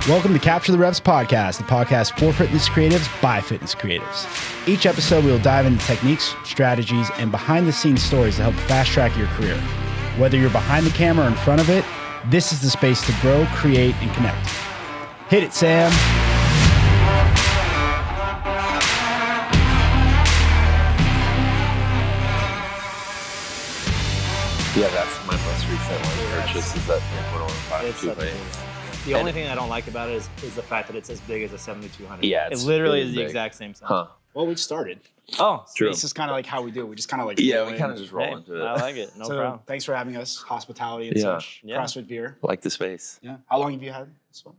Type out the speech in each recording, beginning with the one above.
Welcome to Capture the Reps podcast, the podcast for fitness creatives by fitness creatives. Each episode, we will dive into techniques, strategies, and behind-the-scenes stories to help fast-track your career. Whether you're behind the camera or in front of it, this is the space to grow, create, and connect. Hit it, Sam. Yeah, that's my most recent one purchase is that 3.05 The only thing I don't like about it is the fact that it's as big as a 7200. Yeah, it literally really is the big. exact same size. Huh. Well, we've started. Oh, True. This is kind of like how we do it. We just kind of like Yeah, roll we in. kind of just roll hey, into it. I like it. No problem. Thanks for having us. Hospitality and such. Yeah. CrossFit Veer. Like the space. Yeah. How long have you had this one?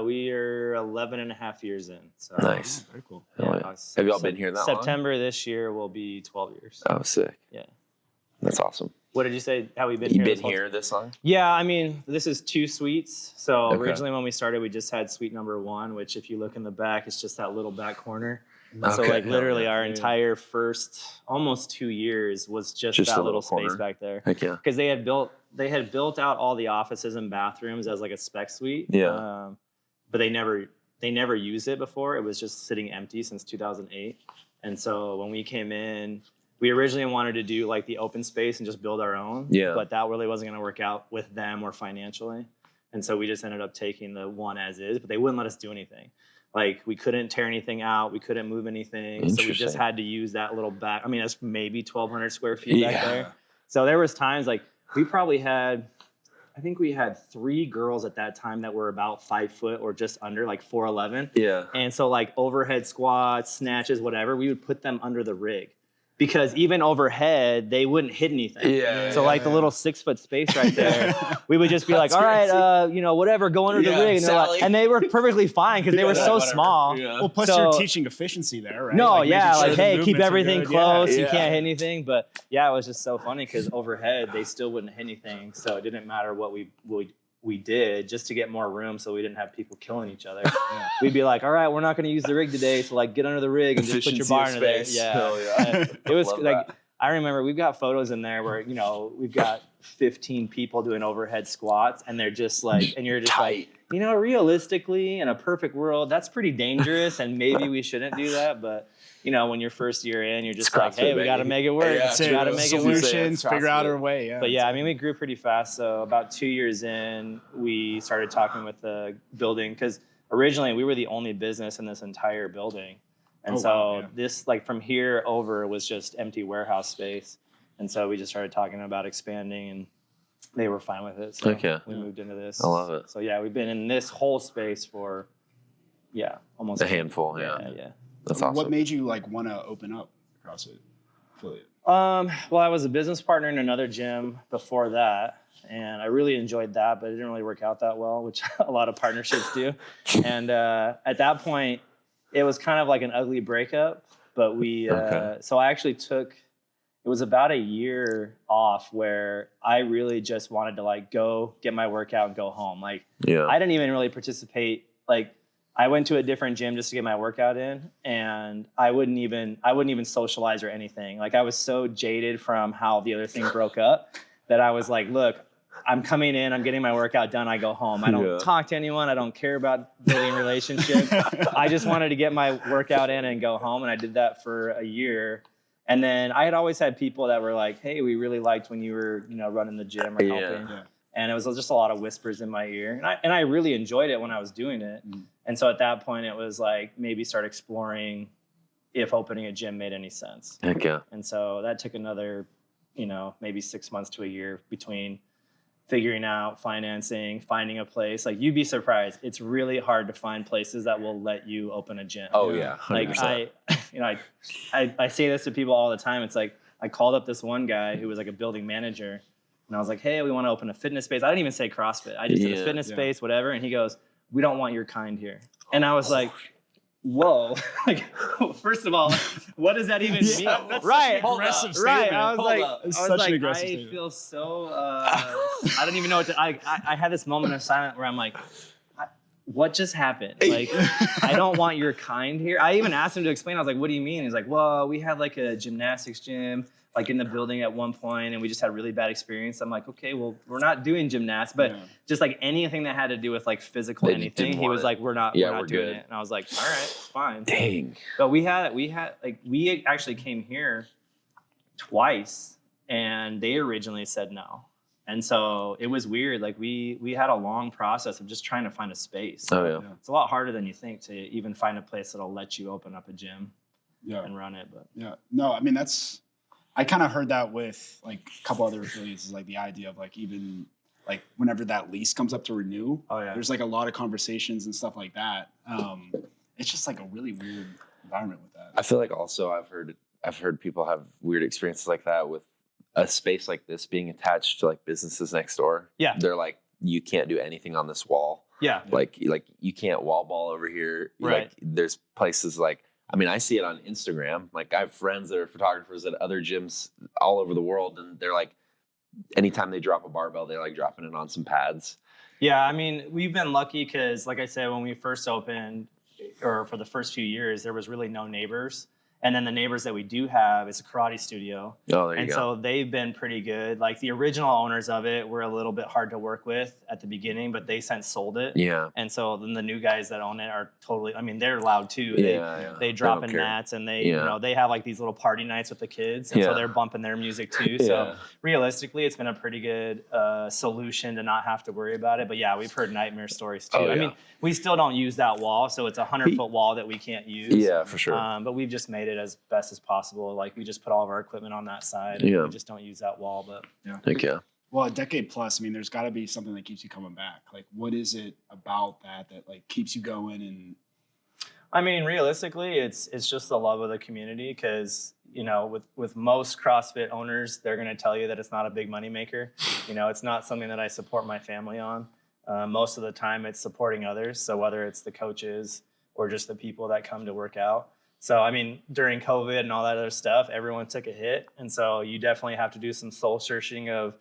We are 11 and a half years in. So Nice. Very cool. Oh, yeah. Have y'all been here that long? September this year will be 12 years. Oh, sick. Yeah. That's awesome. What did you say? How we been You here? been here this long? Yeah, I mean, this is 2 suites. So Okay. originally when we started, we just had suite number 1, which if you look in the back, it's just that little back corner. So Okay. like literally Yeah. our entire first almost 2 years was just a that little little space corner. back there. Heck yeah. Because they had built out all the offices and bathrooms as like a spec suite. Yeah. But they never used it before. It was just sitting empty since 2008. And so when we came in, we originally wanted to do like the open space and just build our own. Yeah. But that really wasn't going to work out with them or financially. And so we just ended up taking the one as is, but they wouldn't let us do anything. Like we couldn't tear anything out. We couldn't move anything. So we just Interesting. had to use that little back. I mean, that's maybe 1,200 square feet back Yeah. there. So there was times like we probably had, I think we had 3 girls at that time that were about 5 foot or just under, like 4'11". Yeah. And so like overhead squats, snatches, whatever, we would put them under the rig. Because even overhead, they wouldn't hit anything. Yeah. So like the little 6 foot space right there, we would just be like, all right, whatever, go under the rig. And, Sally. and they were perfectly fine because they were so whatever. small. Yeah. Well, plus So- you're teaching efficiency there, right? No, Like, making yeah, sure like, the hey, keep movements are everything good. close. You Yeah. can't hit anything. But yeah, it was just so funny because overhead, they still wouldn't hit anything. So it didn't matter what we did just to get more room so we didn't have people killing each other. Yeah. We'd be like, all right, we're not going to use the rig today. So like get under the rig and just put your Efficiency bar of under there. space. Yeah. Hell yeah. It was Love like, that. I remember we've got photos in there where, we've got 15 people doing overhead squats and they're just like, and you're just Tight. like, realistically in a perfect world, that's pretty dangerous and maybe we shouldn't do that. But, when you're first year in, you're just It's like, CrossFit, hey, we got to baby. make it work. Yeah, We That's it. got to make it work. Solutions, It's figure out CrossFit. our way. Yeah. But yeah, I mean, we grew pretty fast. So about 2 years in, we started talking with the building because originally we were the only business in this entire building. And Oh, so wow, yeah. this, like from here over was just empty warehouse space. And so we just started talking about expanding and they were fine with it. So Okay. we moved into this. I love it. So yeah, we've been in this whole space for, almost A handful, yeah. Yeah. That's awesome. What made you like want to open up a CrossFit affiliate? Well, I was a business partner in another gym before that, and I really enjoyed that, but it didn't really work out that well, which a lot of partnerships do. And at that point, it was kind of like an ugly breakup, but Okay. so I actually it was about a year off where I really just wanted to like go get my workout and go home. Like Yeah. I didn't even really participate. Like I went to a different gym just to get my workout in and I wouldn't even socialize or anything. Like I was so jaded from how the other thing broke up that I was like, look, I'm coming in, I'm getting my workout done, I go home. I don't Yeah. talk to anyone. I don't care about building a relationship. I just wanted to get my workout in and go home. And I did that for a year. And then I had always had people that were like, hey, we really liked when you were, running the gym or Yeah. helping. Yeah. And it was just a lot of whispers in my ear. And I really enjoyed it when I was doing it. Mm. And so at that point, it was like maybe start exploring if opening a gym made any sense. Heck yeah. And so that took another, maybe 6 months to a year between figuring out financing, finding a place. Like you'd be surprised. It's really hard to find places that will let you open a gym. Oh yeah. Like 100%. I say this to people all the time. It's like I called up this one guy who was like a building manager and I was like, hey, we want to open a fitness space. I didn't even say CrossFit. I just said a Yeah. fitness Yeah. space, whatever. And he goes, we don't want your kind here. And I was like, whoa. Like, first of all, what does that even mean? That's Right. such an aggressive Right. statement. I was Hold like, up. It's I was such like, an aggressive I statement. feel so, I don't even know what to, I had this moment of silence where I'm like, what just happened? Like, I don't want your kind here. I even asked him to explain. I was like, what do you mean? He's like, well, we have like a gymnastics gym, like in the building at one point and we just had really bad experience. I'm like, okay, well, we're not doing gymnastics, but just like anything that had to do with like physical anything, he was like, we're not doing good. It. And I was like, all right, fine. Dang. But we actually came here twice and they originally said no. And so it was weird. Like we had a long process of just trying to find a space. It's a lot harder than you think to even find a place that'll let you open up a gym and run it. But no, I mean, I kind of heard that with like a couple other affiliates, is like the idea of like even like whenever that lease comes up to renew, there's like a lot of conversations and stuff like that. It's just like a really weird environment with that. I feel like also I've heard people have weird experiences like that with a space like this being attached to like businesses next door. Yeah. They're like, you can't do anything on this wall. Yeah. Like you can't wall ball over here. Right. Like there's places like, I mean, I see it on Instagram. Like I have friends that are photographers at other gyms all over the world. And they're like, anytime they drop a barbell, they're like dropping it on some pads. Yeah. I mean, we've been lucky because like I said, when we first opened or for the first few years, there was really no neighbors. And then the neighbors that we do have, it's a karate studio. Oh, there you go. So they've been pretty good. Like the original owners of it were a little bit hard to work with at the beginning, but they since sold it. Yeah. And so then the new guys that own it are totally, I mean, they're loud too. They drop in mats and they, you know, they have like these little party nights with the kids. And so they're bumping their music too. So realistically, it's been a pretty good solution to not have to worry about it. But yeah, we've heard nightmare stories too. I mean, we still don't use that wall. So it's a 100-foot wall that we can't use. Yeah, for sure. But we've just made it as best as possible. Like we just put all of our equipment on that side. And we just don't use that wall. But well, a decade plus, I mean, there's got to be something that keeps you coming back. Like, what is it about that like keeps you going? And I mean, realistically, it's just the love of the community. Because you know, with most CrossFit owners, they're going to tell you that it's not a big money maker. You know, it's not something that I support my family on. Most of the time, it's supporting others. So whether it's the coaches or just the people that come to work out. So, I mean, during COVID and all that other stuff, everyone took a hit. And so you definitely have to do some soul searching of,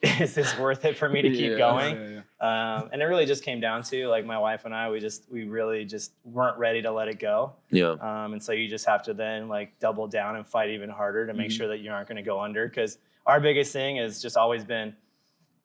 is this worth it for me to keep going? And it really just came down to, like, my wife and I, we really just weren't ready to let it go. Yeah. And so you just have to then, like, double down and fight even harder to make sure that you aren't going to go under. Because our biggest thing has just always been,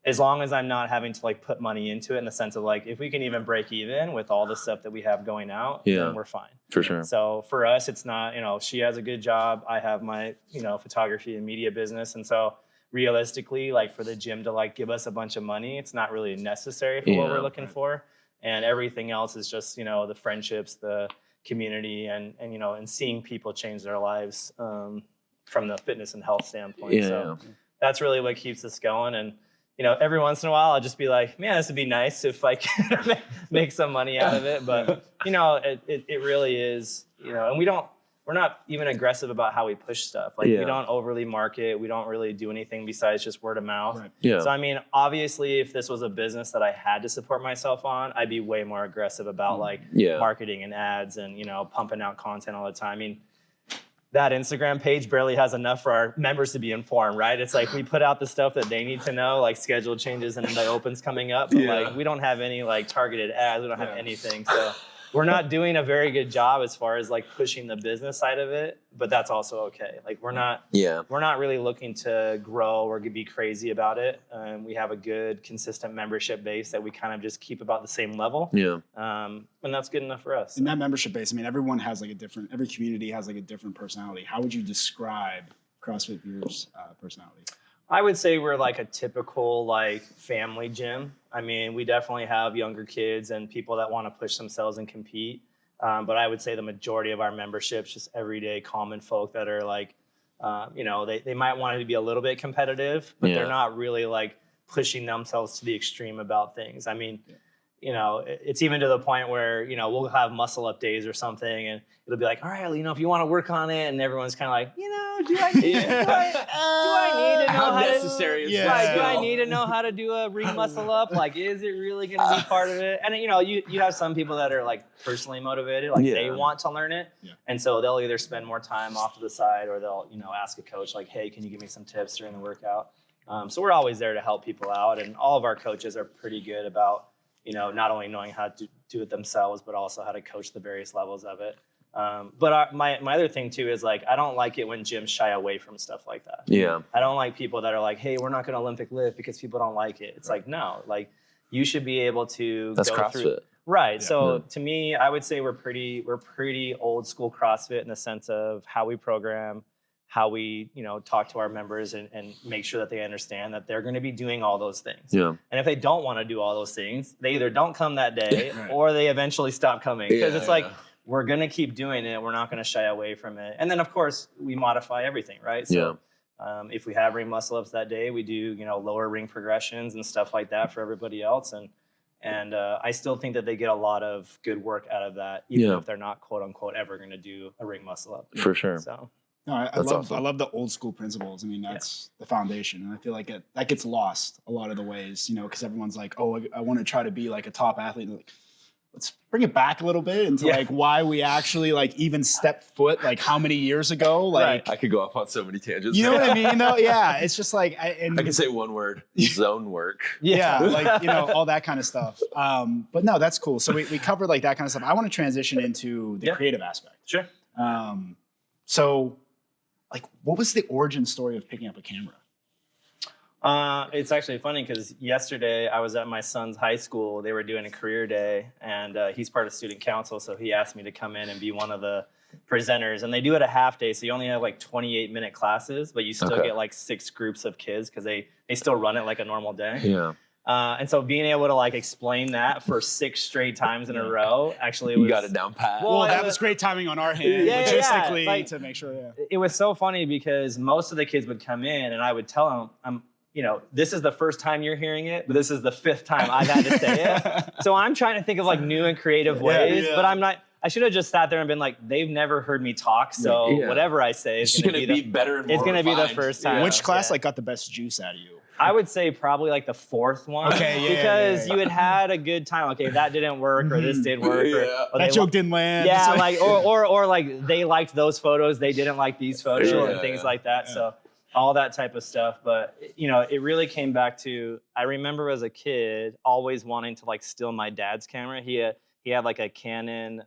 as long as I'm not having to like put money into it in the sense of like, if we can even break even with all the stuff that we have going out, then we're fine. For sure. So for us, it's not, you know, she has a good job. I have my, you know, photography and media business. And so realistically, like for the gym to like give us a bunch of money, it's not really necessary for what we're looking for. And everything else is just, you know, the friendships, the community and you know, and seeing people change their lives from the fitness and health standpoint. So that's really what keeps us going. And you know, every once in a while, I'll just be like, man, this would be nice if I could make some money out of it. But, you know, it really is, you know, and we're not even aggressive about how we push stuff. Like, we don't overly market. We don't really do anything besides just word of mouth. Right. Yeah. So, I mean, obviously, if this was a business that I had to support myself on, I'd be way more aggressive about, like, marketing and ads and, you know, pumping out content all the time. I mean, that Instagram page barely has enough for our members to be informed, right? It's like we put out the stuff that they need to know, like schedule changes and the opens coming up, but like we don't have any like targeted ads. We don't have anything. So we're not doing a very good job as far as like pushing the business side of it, but that's also okay. Like we're not really looking to grow or be crazy about it. We have a good, consistent membership base that we kind of just keep about the same level. Yeah. And that's good enough for us. In that membership base, I mean, everyone has like every community has like a different personality. How would you describe CrossFit Viewers' personality? I would say we're like a typical like family gym. I mean, we definitely have younger kids and people that want to push themselves and compete. But I would say the majority of our memberships, just everyday common folk that are like, you know, they might want to be a little bit competitive, but they're not really like pushing themselves to the extreme about things. I mean, you know, it's even to the point where, you know, we'll have muscle up days or something and it'll be like, all right, you know, if you want to work on it, and everyone's kind of like, you know, do I need to know how necessary do I need to know how to do a ring muscle up? Like, is it really going to be part of it? And, you know, you have some people that are like personally motivated, like they want to learn it. Yeah. And so they'll either spend more time off to the side or they'll, you know, ask a coach like, hey, can you give me some tips during the workout? So we're always there to help people out. And all of our coaches are pretty good about, you know, not only knowing how to do it themselves, but also how to coach the various levels of it. But my other thing too is like, I don't like it when gyms shy away from stuff like that. Yeah. I don't like people that are like, hey, we're not going to Olympic lift because people don't like it. It's like, no, like you should be able to That's go CrossFit. through. Right. Yeah. So to me, I would say we're pretty old school CrossFit in the sense of how we program, how we, talk to our members and make sure that they understand that they're going to be doing all those things. Yeah. And if they don't want to do all those things, they either don't come that day or they eventually stop coming. Because it's like, we're going to keep doing it. We're not going to shy away from it. And then, of course, we modify everything, right? So if we have ring muscle ups that day, we do, lower ring progressions and stuff like that for everybody else. And I still think that they get a lot of good work out of that, even if they're not, quote unquote, ever going to do a ring muscle up. For sure. So. No, I love the old school principles. I mean, that's the foundation. And I feel like that gets lost a lot of the ways, because everyone's like, oh, I want to try to be like a top athlete. And like, let's bring it back a little bit into like why we actually like even stepped foot like how many years ago. Like I could go off on so many tangents. You know what I mean though? Yeah. It's just like I can say one word. Zone work. Yeah, like all that kind of stuff. But no, that's cool. So we covered like that kind of stuff. I want to transition into the creative aspect. Sure. So like what was the origin story of picking up a camera? It's actually funny because yesterday I was at my son's high school. They were doing a career day, and he's part of student council, so he asked me to come in and be one of the presenters. And they do it a half day, so you only have like 28-minute classes, but you still get like 6 groups of kids because they still run it like a normal day. Yeah. And so being able to like explain that for 6 straight times in a row, actually, you got it down pat. Well, that was great timing on our hand, logistically, like, to make sure. Yeah. It was so funny because most of the kids would come in, and I would tell them, this is the first time you're hearing it, but this is the 5th time I've had to say it. So I'm trying to think of like new and creative ways, but I'm not. I should have just sat there and been like, they've never heard me talk, so whatever I say is going to be better and more it's going to be the first time. Which class like got the best juice out of you? I would say probably like the 4th one. Okay, because you had a good time. Okay, that didn't work, or this did work, or that joke didn't land. Yeah, like or like they liked those photos, they didn't like these photos, and things like that. Yeah. So all that type of stuff. But it really came back to, I remember as a kid always wanting to like steal my dad's camera. He had like a Canon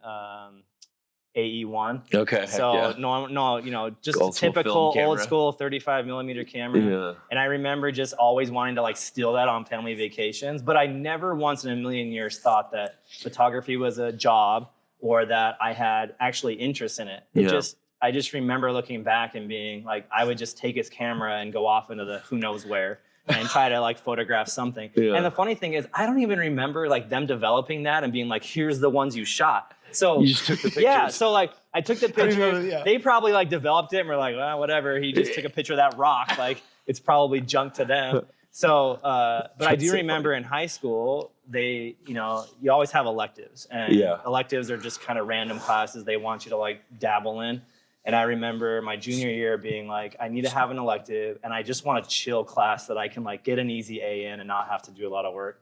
AE1. Okay. So no, just a typical old school 35mm camera. Yeah. And I remember just always wanting to like steal that on family vacations, but I never once in a million years thought that photography was a job or that I had actually interest in it. I just remember looking back and being like, I would just take his camera and go off into the who knows where and try to like photograph something. Yeah. And the funny thing is, I don't even remember like them developing that and being like, here's the ones you shot. So you just took the pictures. Yeah, so like I took the picture. They probably like developed it and were like, well, whatever. He just took a picture of that rock. Like it's probably junk to them. So, but I do remember in high school, you always have electives, and electives are just kind of random classes they want you to like dabble in. And I remember my junior year being like, I need to have an elective, and I just want a chill class that I can like get an easy A in and not have to do a lot of work.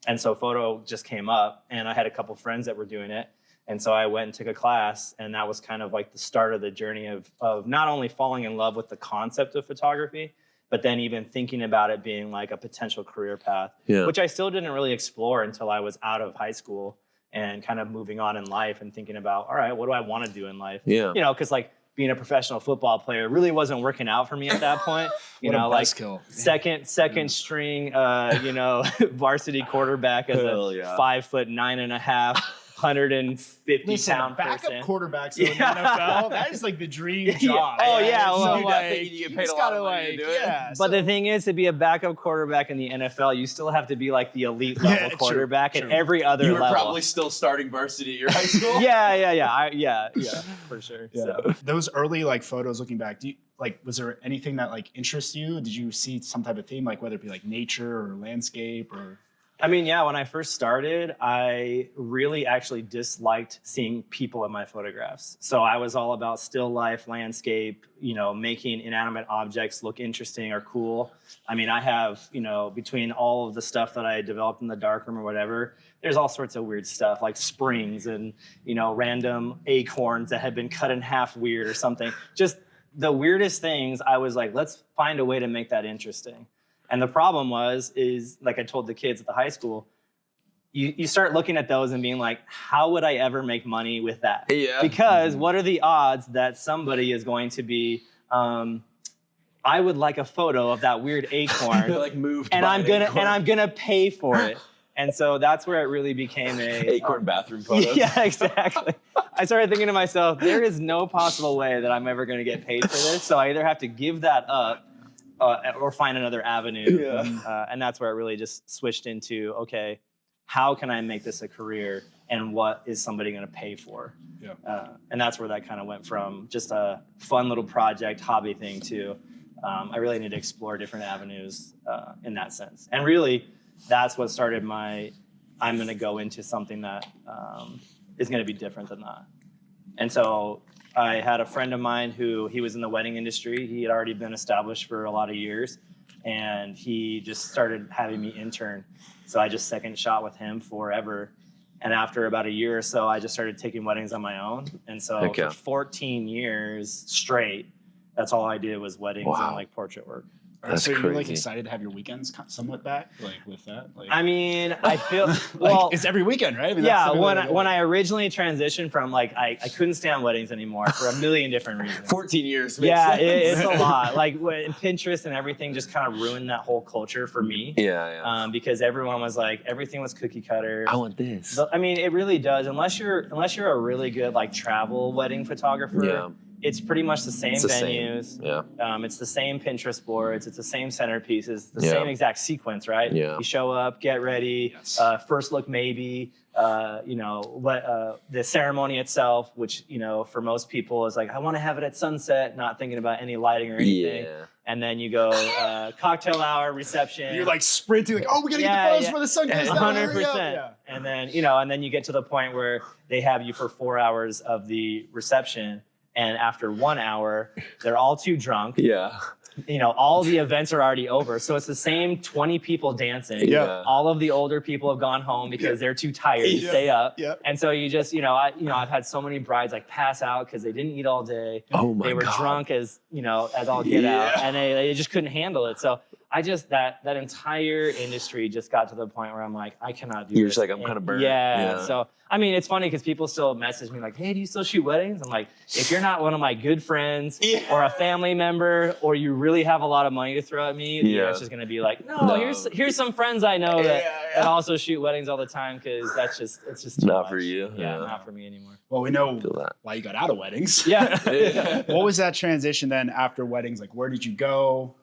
And so photo just came up, and I had a couple friends that were doing it. And so I went and took a class, and that was kind of like the start of the journey of not only falling in love with the concept of photography, but then even thinking about it being like a potential career path, which I still didn't really explore until I was out of high school and kind of moving on in life and thinking about, all right, what do I want to do in life? Yeah. Because like being a professional football player really wasn't working out for me at that point. Like second string, varsity quarterback as a 5'9.5", 150-pound backup person. Quarterbacks in the NFL, that is like the dream job. You get paid a lot of money to do it. But the thing is, to be a backup quarterback in the NFL, you still have to be like the elite level quarterback at every other level. You were probably still starting varsity at your high school. Yeah, for sure. Yeah. So. Those early like photos, looking back, was there anything that like interests you? Did you see some type of theme, like whether it be like nature or landscape or? I mean, yeah, when I first started, I really actually disliked seeing people in my photographs. So I was all about still life, landscape, making inanimate objects look interesting or cool. I mean, I have, between all of the stuff that I developed in the darkroom or whatever, there's all sorts of weird stuff like springs and, random acorns that had been cut in half weird or something. Just the weirdest things. I was like, let's find a way to make that interesting. And the problem is like I told the kids at the high school, you start looking at those and being like, how would I ever make money with that? Yeah. Because what are the odds that somebody is going to be, I would like a photo of that weird acorn, like moved, and I'm gonna pay for it. And so that's where it really became acorn bathroom photos. Yeah, exactly. I started thinking to myself, there is no possible way that I'm ever gonna get paid for this. So I either have to give that up or find another avenue. Yeah. And that's where it really just switched into, okay, how can I make this a career, and what is somebody gonna pay for? Yeah. And that's where that kind of went from just a fun little project, hobby thing to I really need to explore different avenues in that sense. And really, that's what started I'm going to go into something that is going to be different than that. And so I had a friend of mine he was in the wedding industry. He had already been established for a lot of years, and he just started having me intern. So I just second shot with him forever. And after about a year or so, I just started taking weddings on my own. And so for 14 years straight, that's all I did was weddings and like portrait work. That's so you're like excited to have your weekends somewhat back, like with that? Like, I mean, I feel well, it's every weekend, right? I mean, yeah. When I originally transitioned from like I couldn't stand weddings anymore for a million different reasons. 14 years. Yeah, it's a lot. Like Pinterest and everything just kind of ruined that whole culture for me. Yeah. Because everyone was like, everything was cookie cutter. I want this. I mean, it really does. Unless you're a really good like travel wedding photographer. Yeah. It's pretty much the same venues. Yeah. It's the same Pinterest boards. It's the same centerpieces. The same exact sequence, right? Yeah. You show up, get ready. First look, maybe. The ceremony itself, which for most people is like, I want to have it at sunset, not thinking about any lighting or anything. Yeah. And then you go cocktail hour, reception. You're like sprinting, like, oh, we gotta get the photos before the sun goes down. 100%. Yeah. And then you get to the point where they have you for 4 hours of the reception. And after 1 hour, they're all too drunk. Yeah. All the events are already over. So it's the same 20 people dancing. Yeah. All of the older people have gone home because they're too tired to stay up. Yeah. And so you just, I've had so many brides like pass out because they didn't eat all day. Oh my God. They were drunk as all get out, and they just couldn't handle it. So I just, that entire industry just got to the point where I'm like, I cannot do this. You're just like, I'm kind of burned. Yeah. So, I mean, it's funny because people still message me like, hey, do you still shoot weddings? I'm like, if you're not one of my good friends or a family member, or you really have a lot of money to throw at me, the answer's going to be like, no, here's some friends I know that also shoot weddings all the time, because it's just too not much. for you. Yeah, not for me anymore. Well, we know why you got out of weddings. Yeah. What was that transition then after weddings? Like, where did you go?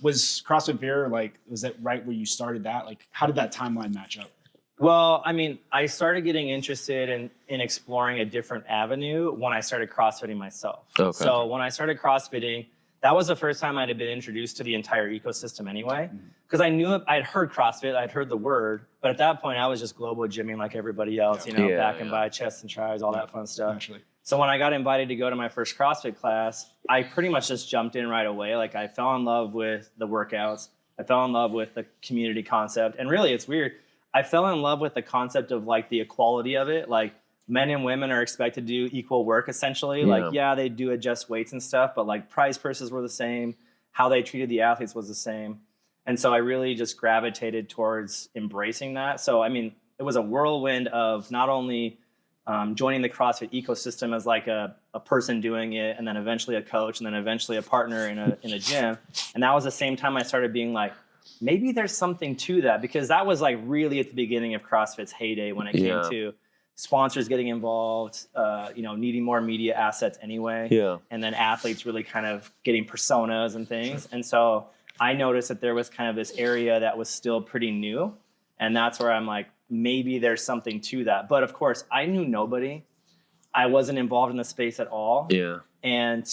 Was CrossFit Veer, like, was that right where you started that? Like, how did that timeline match up? Well, I mean, I started getting interested in exploring a different avenue when I started CrossFitting myself. Okay. So when I started CrossFitting, that was the first time I'd been introduced to the entire ecosystem anyway. Because I knew I'd heard CrossFit, I'd heard the word, but at that point I was just global gymming like everybody else, back and by chest and tries, all that fun stuff. Actually. So when I got invited to go to my first CrossFit class, I pretty much just jumped in right away. Like, I fell in love with the workouts. I fell in love with the community concept. And really, it's weird. I fell in love with the concept of like the equality of it. Like, men and women are expected to do equal work essentially. Yeah. Like, they do adjust weights and stuff, but like prize purses were the same. How they treated the athletes was the same. And so I really just gravitated towards embracing that. So, I mean, it was a whirlwind of not only joining the CrossFit ecosystem as like a person doing it, and then eventually a coach, and then eventually a partner in a gym. And that was the same time I started being like, maybe there's something to that, because that was like really at the beginning of CrossFit's heyday when it came to sponsors getting involved, needing more media assets anyway. Yeah. And then athletes really kind of getting personas and things. And so I noticed that there was kind of this area that was still pretty new. And that's where I'm like, maybe there's something to that. But of course, I knew nobody. I wasn't involved in the space at all. Yeah. And,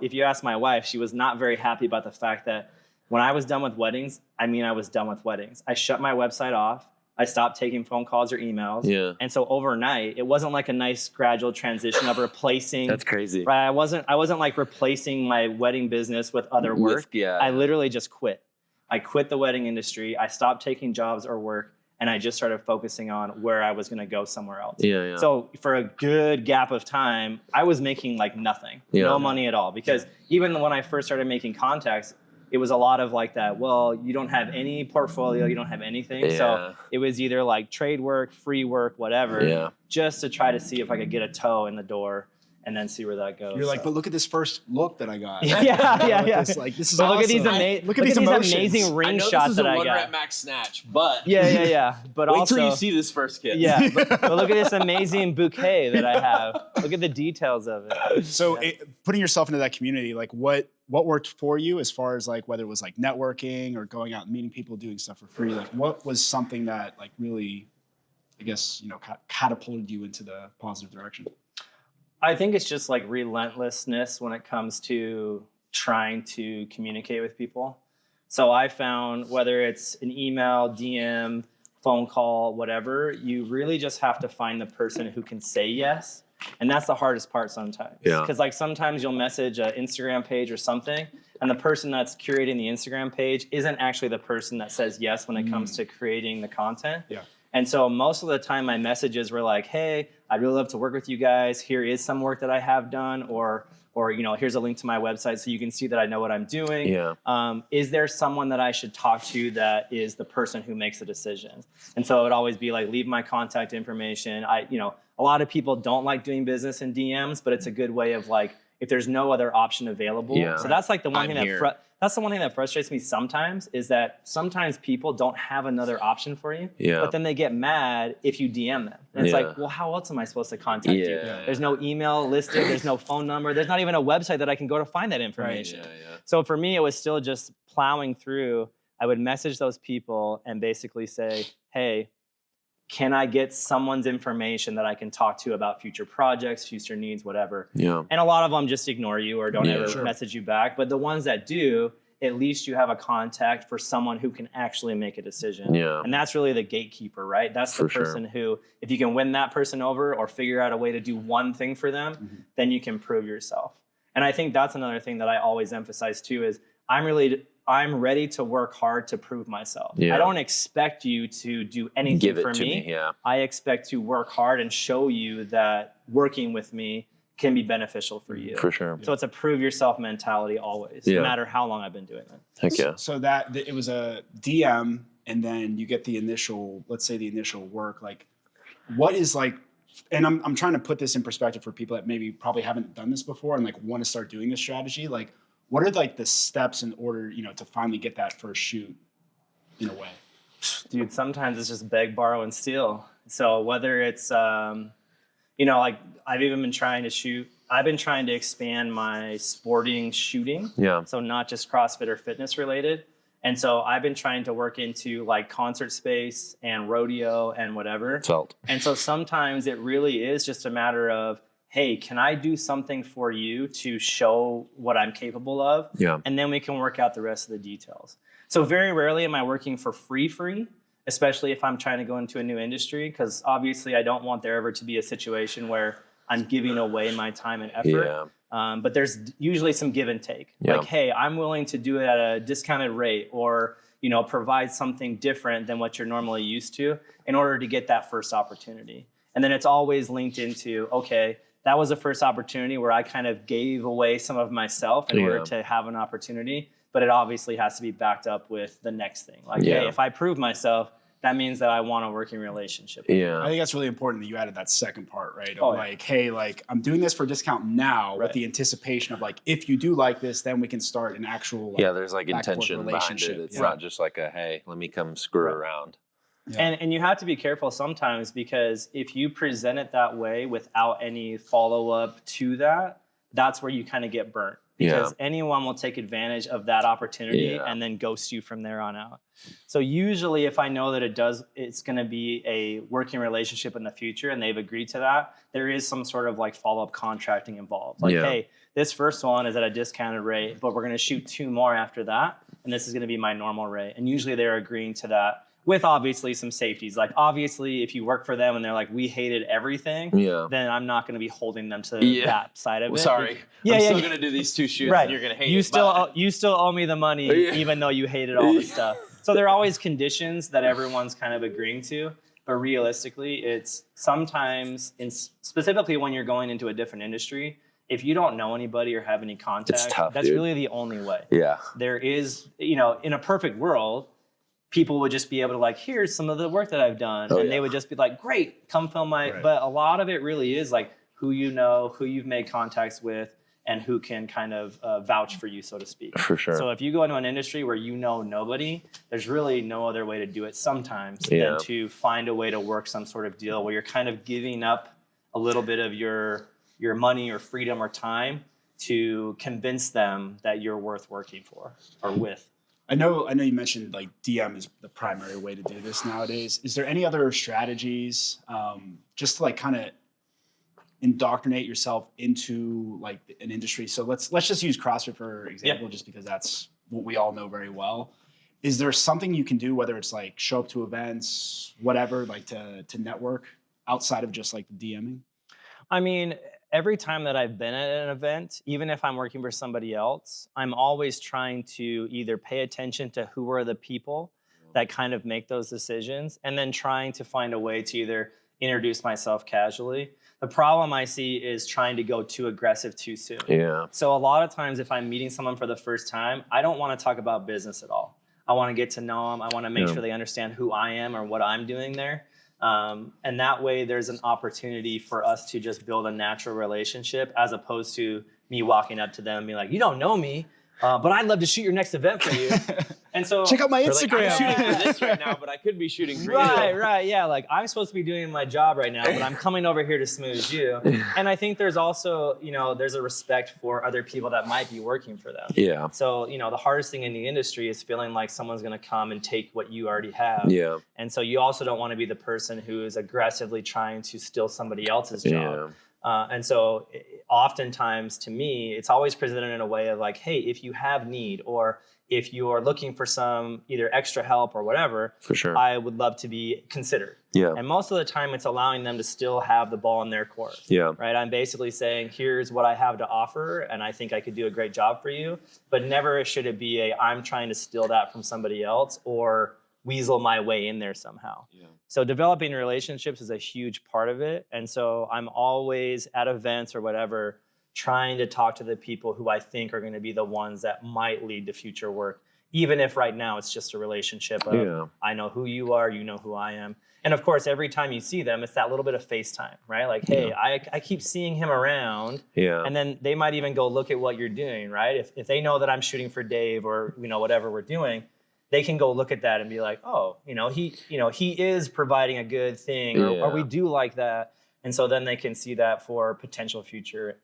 if you ask my wife, she was not very happy about the fact that when I was done with weddings, I was done with weddings. I shut my website off. I stopped taking phone calls or emails. Yeah. And so overnight, it wasn't like a nice gradual transition of replacing. That's crazy. Right. I wasn't like replacing my wedding business with other work. I literally just quit. I quit the wedding industry. I stopped taking jobs or work, and I just started focusing on where I was going to go somewhere else. Yeah. So for a good gap of time, I was making like nothing, no money at all. Because even when I first started making contacts, it was a lot of like that, well, you don't have any portfolio, you don't have anything. Yeah. So it was either like trade work, free work, whatever, just to try to see if I could get a toe in the door and then see where that goes. You're like, but look at this first look that I got. Yeah. This is awesome. Look at these amazing ring shots that I got. One rep max snatch, but yeah. But wait also, till you see this first kit. Yeah, but look at this amazing bouquet that I have. Look at the details of it. So putting yourself into that community, like what worked for you as far as like whether it was like networking or going out and meeting people, doing stuff for free? Like what was something that like really, I guess, catapulted you into the positive direction? I think it's just like relentlessness when it comes to trying to communicate with people. So I found whether it's an email, DM, phone call, whatever, you really just have to find the person who can say yes. And that's the hardest part sometimes. Yeah. Because like sometimes you'll message an Instagram page or something, and the person that's curating the Instagram page isn't actually the person that says yes when it comes to creating the content. Yeah. And so most of the time my messages were like, hey, I'd really love to work with you guys. Here is some work that I have done, or here's a link to my website so you can see that I know what I'm doing. Yeah. Is there someone that I should talk to that is the person who makes the decisions? And so it would always be like, leave my contact information. A lot of people don't like doing business in DMs, but it's a good way of like, if there's no other option available. Yeah. So that's like the one thing that's the one thing that frustrates me sometimes, is that sometimes people don't have another option for you, but then they get mad if you DM them. And it's like, well, how else am I supposed to contact you? There's no email listed, there's no phone number, there's not even a website that I can go to find that information. Right. So for me, it was still just plowing through. I would message those people and basically say, hey, can I get someone's information that I can talk to about future projects, future needs, whatever? Yeah. And a lot of them just ignore you or don't ever message you back. But the ones that do, at least you have a contact for someone who can actually make a decision. Yeah. And that's really the gatekeeper, right? That's the person who, if you can win that person over or figure out a way to do one thing for them, then you can prove yourself. And I think that's another thing that I always emphasize too, is I'm ready to work hard to prove myself. Yeah. I don't expect you to do anything for me. Yeah. I expect to work hard and show you that working with me can be beneficial for you. For sure. So it's a prove yourself mentality always, no matter how long I've been doing it. Heck yeah. So that it was a DM, and then you get the initial, let's say the initial work. Like, what is like, and I'm trying to put this in perspective for people that maybe probably haven't done this before and like want to start doing this strategy. Like, what are like the steps in order, to finally get that first shoot in a way? Dude, sometimes it's just beg, borrow, and steal. So whether it's, like I've even been trying to shoot, I've been trying to expand my sporting shooting. Yeah. So not just CrossFit or fitness related. And so I've been trying to work into like concert space and rodeo and whatever. And so sometimes it really is just a matter of, hey, can I do something for you to show what I'm capable of? Yeah. And then we can work out the rest of the details. So very rarely am I working for free, especially if I'm trying to go into a new industry, because obviously I don't want there ever to be a situation where I'm giving away my time and effort. Yeah. But there's usually some give and take. Yeah. Like, hey, I'm willing to do it at a discounted rate, or provide something different than what you're normally used to in order to get that first opportunity. And then it's always linked into, okay, that was the first opportunity where I kind of gave away some of myself in order to have an opportunity, but it obviously has to be backed up with the next thing. Like, hey, if I prove myself, that means that I want a working relationship. Yeah. I think that's really important that you added that second part, right? Of hey, like I'm doing this for a discount now with the anticipation of like, if you do like this, then we can start an actual there's like intention behind it. It's not just like a, hey, let me come screw around. Yeah. And you have to be careful sometimes, because if you present it that way without any follow-up to that, that's where you kind of get burnt. Because anyone will take advantage of that opportunity and then ghost you from there on out. So usually if I know that it's going to be a working relationship in the future and they've agreed to that, there is some sort of like follow-up contracting involved. Like, hey, this first one is at a discounted rate, but we're going to shoot 2 more after that. And this is going to be my normal rate. And usually they're agreeing to that, with obviously some safeties. Like obviously if you work for them and they're like, we hated everything, then I'm not going to be holding them to that side of it. Sorry. I'm still going to do these 2 shoots and you're going to hate it. You still owe me the money even though you hated all the stuff. So there are always conditions that everyone's kind of agreeing to. But realistically, it's sometimes, specifically when you're going into a different industry, if you don't know anybody or have any contact, that's really the only way. Yeah. There is, in a perfect world, people would just be able to like, here's some of the work that I've done. And they would just be like, great, come film but a lot of it really is like who you know, who you've made contacts with, and who can kind of vouch for you, so to speak. For sure. So if you go into an industry where you know nobody, there's really no other way to do it sometimes than to find a way to work some sort of deal where you're kind of giving up a little bit of your money or freedom or time to convince them that you're worth working for or with. I know you mentioned like DM is the primary way to do this nowadays. Is there any other strategies just to like kind of indoctrinate yourself into like an industry? So let's just use CrossFit for example, just because that's what we all know very well. Is there something you can do, whether it's like show up to events, whatever, like to network outside of just like the DMing? I mean, every time that I've been at an event, even if I'm working for somebody else, I'm always trying to either pay attention to who are the people that kind of make those decisions, and then trying to find a way to either introduce myself casually. The problem I see is trying to go too aggressive too soon. Yeah. So a lot of times if I'm meeting someone for the first time, I don't want to talk about business at all. I want to get to know them. I want to make sure they understand who I am or what I'm doing there. And that way there's an opportunity for us to just build a natural relationship, as opposed to me walking up to them and being like, you don't know me, but I'd love to shoot your next event for you. And so check out my Instagram. Like, I'm shooting for this right now, but I could be shooting for you. Right. Yeah. Like I'm supposed to be doing my job right now, but I'm coming over here to smooze you. And I think there's also, there's a respect for other people that might be working for them. Yeah. So, the hardest thing in the industry is feeling like someone's going to come and take what you already have. Yeah. And so you also don't want to be the person who is aggressively trying to steal somebody else's job. And so oftentimes to me, it's always presented in a way of like, hey, if you have need, or if you're looking for some either extra help or whatever, for sure, I would love to be considered. Yeah. And most of the time it's allowing them to still have the ball in their court. Yeah. Right. I'm basically saying, here's what I have to offer, and I think I could do a great job for you. But never should it be I'm trying to steal that from somebody else or weasel my way in there somehow. Yeah. So developing relationships is a huge part of it. And so I'm always at events or whatever, trying to talk to the people who I think are going to be the ones that might lead to future work, even if right now it's just a relationship of I know who you are, you know who I am. And of course, every time you see them, it's that little bit of FaceTime, right? Like, hey, I keep seeing him around. Yeah. And then they might even go look at what you're doing, right? If they know that I'm shooting for Dave or, whatever we're doing, they can go look at that and be like, oh, he is providing a good thing, or we do like that. And so then they can see that for potential future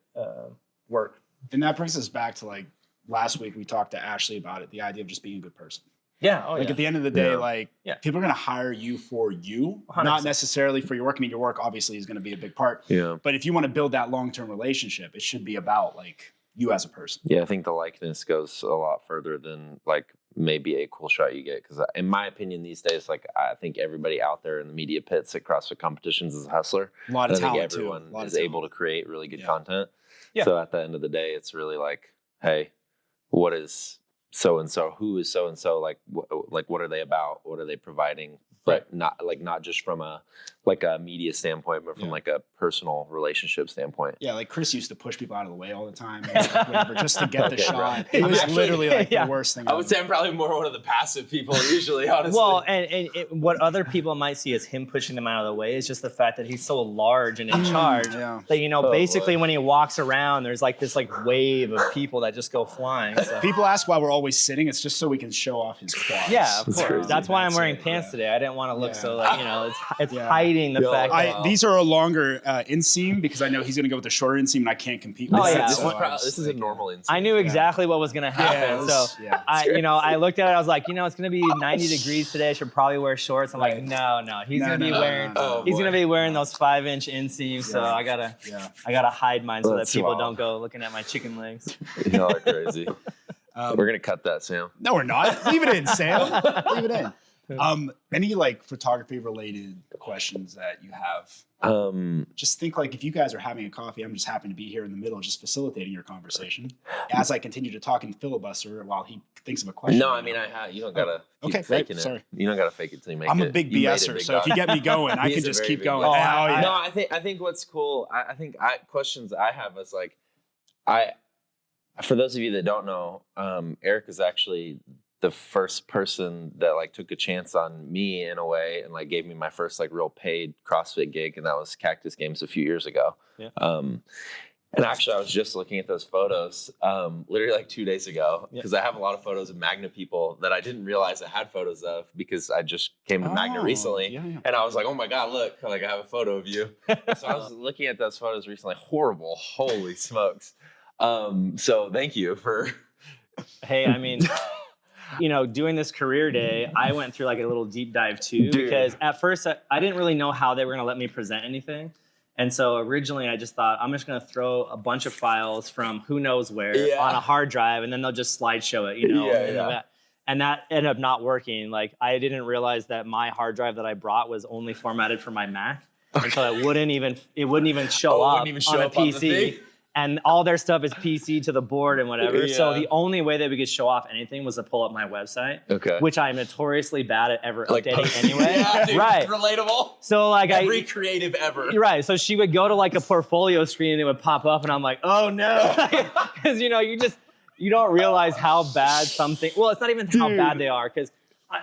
work. And that brings us back to like last week we talked to Ashley about it, the idea of just being a good person. Yeah. Like at the end of the day, people are going to hire you for you, 100%. Not necessarily for your work. I mean, your work obviously is going to be a big part. Yeah. But if you want to build that long-term relationship, it should be about like you as a person. Yeah, I think the likeness goes a lot further than like maybe a cool shot you get. Because in my opinion these days, like I think everybody out there in the media pits at CrossFit competitions is a hustler. A lot of talent, I think everyone is able to create really good content. Yeah. So at the end of the day, it's really like, hey, what is so-and-so? Who is so-and-so? Like what are they about? What are they providing? But not just from a media standpoint, but from like a personal relationship standpoint. Yeah, like Chris used to push people out of the way all the time, whatever, just to get the shot. Right. It was literally like the worst thing. I would say I'm probably more one of the passive people usually, honestly. Well, and what other people might see as him pushing them out of the way is just the fact that he's so large and in charge that basically when he walks around, there's like this wave of people that just go flying. So. People ask why we're always sitting. It's just so we can show off his quads. Yeah, of course. That's why I'm wearing pants today. I didn't want to look so it's hiding the fact that these are a longer inseam because I know he's going to go with the shorter inseam and I can't compete with that. This is a normal inseam. I knew exactly what was going to happen. I looked at it. I was like, it's going to be 90 degrees today. I should probably wear shorts. I'm like, no. He's going to be wearing those 5-inch inseams. So I gotta hide mine so that people don't go looking at my chicken legs. Y'all are crazy. We're going to cut that, Sam. No, we're not. Leave it in, Sam. Leave it in. Any photography related questions that you have? Just think if you guys are having a coffee, I'm just happy to be here in the middle, just facilitating your conversation as I continue to talk and filibuster while he thinks of a question. No, I mean, you don't gotta keep faking it. Sorry. You don't gotta fake it till you make it. I'm a big BSer, so if you get me going, I can just keep going. No, I think what's cool. I think questions I have is For those of you that don't know, Eric is actually the first person that like took a chance on me in a way and like gave me my first like real paid CrossFit gig, and that was Cactus Games a few years ago. Yeah. And actually I was just looking at those photos literally like 2 days ago, because I have a lot of photos of Magna people that I didn't realize I had photos of, because I just came to Magna recently. And I was like, oh my God, look, like I have a photo of you. So I was looking at those photos recently. Horrible. Holy smokes. So thank you for. Hey, I mean, doing this career day, I went through like a little deep dive too, because at first I didn't really know how they were going to let me present anything. And so originally I just thought, I'm just going to throw a bunch of files from who knows where on a hard drive, and then they'll just slideshow it, And that ended up not working. Like, I didn't realize that my hard drive that I brought was only formatted for my Mac. And so it wouldn't even show up on a PC. And all their stuff is PC to the board and whatever. Yeah. So the only way that we could show off anything was to pull up my website, which I'm notoriously bad at ever updating anyway. Yeah, dude, right. Relatable. So like every creative ever. Right. So she would go to like a portfolio screen and it would pop up and I'm like, oh no. Because you don't realize how bad something, well, it's not even how bad they are. Because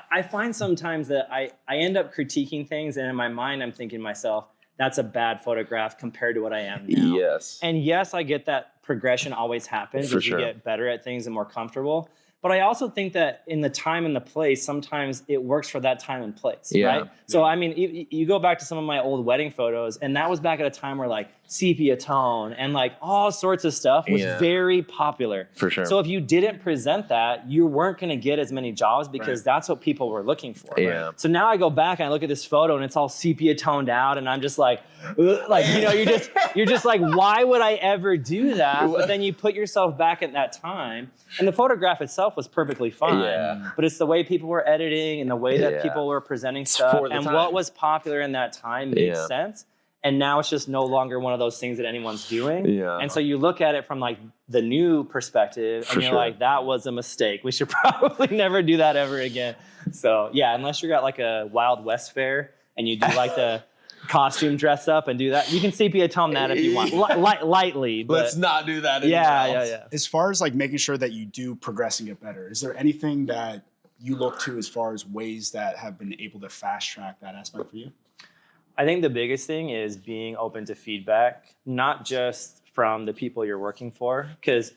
I find sometimes that I end up critiquing things, and in my mind I'm thinking to myself, that's a bad photograph compared to what I am now. Yes. And yes, I get that progression always happens as you get better at things and more comfortable. But I also think that in the time and the place, sometimes it works for that time and place, right? So, I mean, you go back to some of my old wedding photos, and that was back at a time where like sepia tone and like all sorts of stuff was very popular. For sure. So if you didn't present that, you weren't going to get as many jobs, because that's what people were looking for. Yeah. Right? So now I go back and I look at this photo and it's all sepia toned out, and I'm just like you're just like, why would I ever do that? But then you put yourself back at that time, and the photograph itself was perfectly fine, but it's the way people were editing and the way that people were presenting stuff, and what was popular in that time made sense. And now it's just no longer one of those things that anyone's doing. Yeah. And so you look at it from like the new perspective, and you're like, that was a mistake. We should probably never do that ever again. So yeah, unless you're at like a Wild West fair and you do like the costume dress up and do that, you can sepia tone that if you want, lightly. But let's not do that. Yeah. As far as like making sure that you do progress and get better, is there anything that you look to as far as ways that have been able to fast track that aspect for you? I think the biggest thing is being open to feedback, not just from the people you're working for, because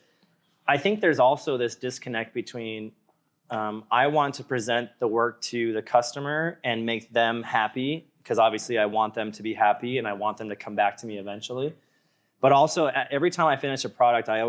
I think there's also this disconnect between I want to present the work to the customer and make them happy, because obviously I want them to be happy and I want them to come back to me eventually. But also every time I finish a product, I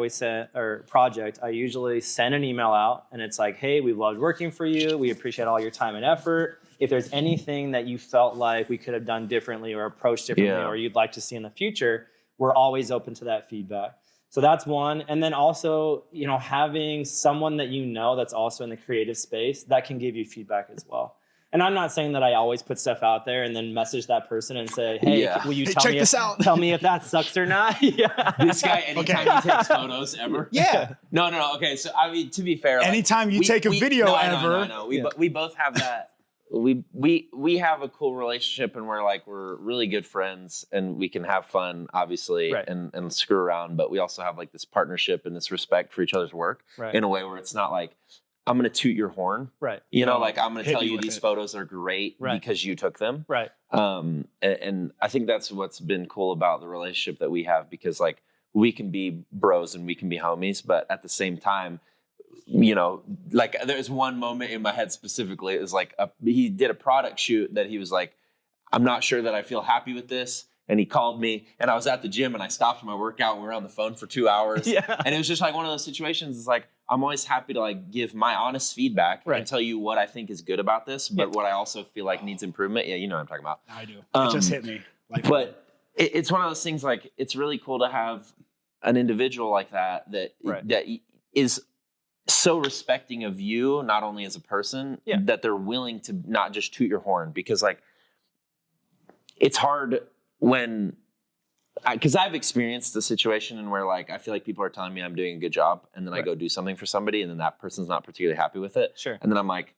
usually send an email out, and it's like, hey, we loved working for you. We appreciate all your time and effort. If there's anything that you felt like we could have done differently or approached differently or you'd like to see in the future, we're always open to that feedback. So that's one. And then also, having someone that that's also in the creative space that can give you feedback as well. And I'm not saying that I always put stuff out there and then message that person and say, hey, will you tell me if that sucks or not? This guy, anytime he takes photos ever. No. Okay, so I mean, to be fair, anytime you take a video ever. No. We both have that. We have a cool relationship, and we're really good friends, and we can have fun, obviously, and screw around. But we also have like this partnership and this respect for each other's work in a way where it's not like, I'm going to toot your horn. Right. Like I'm going to tell you these photos are great because you took them. Right. And I think that's what's been cool about the relationship that we have, because like we can be bros and we can be homies, but at the same time, like there's one moment in my head specifically, it was like he did a product shoot that he was like, I'm not sure that I feel happy with this. And he called me, and I was at the gym, and I stopped my workout, and we were on the phone for 2 hours. And it was just like one of those situations. It's like, I'm always happy to like give my honest feedback and tell you what I think is good about this, but what I also feel like needs improvement. Yeah, you know what I'm talking about. I do. It just hit me. But it's one of those things, like, it's really cool to have an individual like that is so respecting of you, not only as a person, that they're willing to not just toot your horn, because like it's hard because I've experienced the situation in where like I feel like people are telling me I'm doing a good job, and then I go do something for somebody, and then that person's not particularly happy with it. Sure. And then I'm like,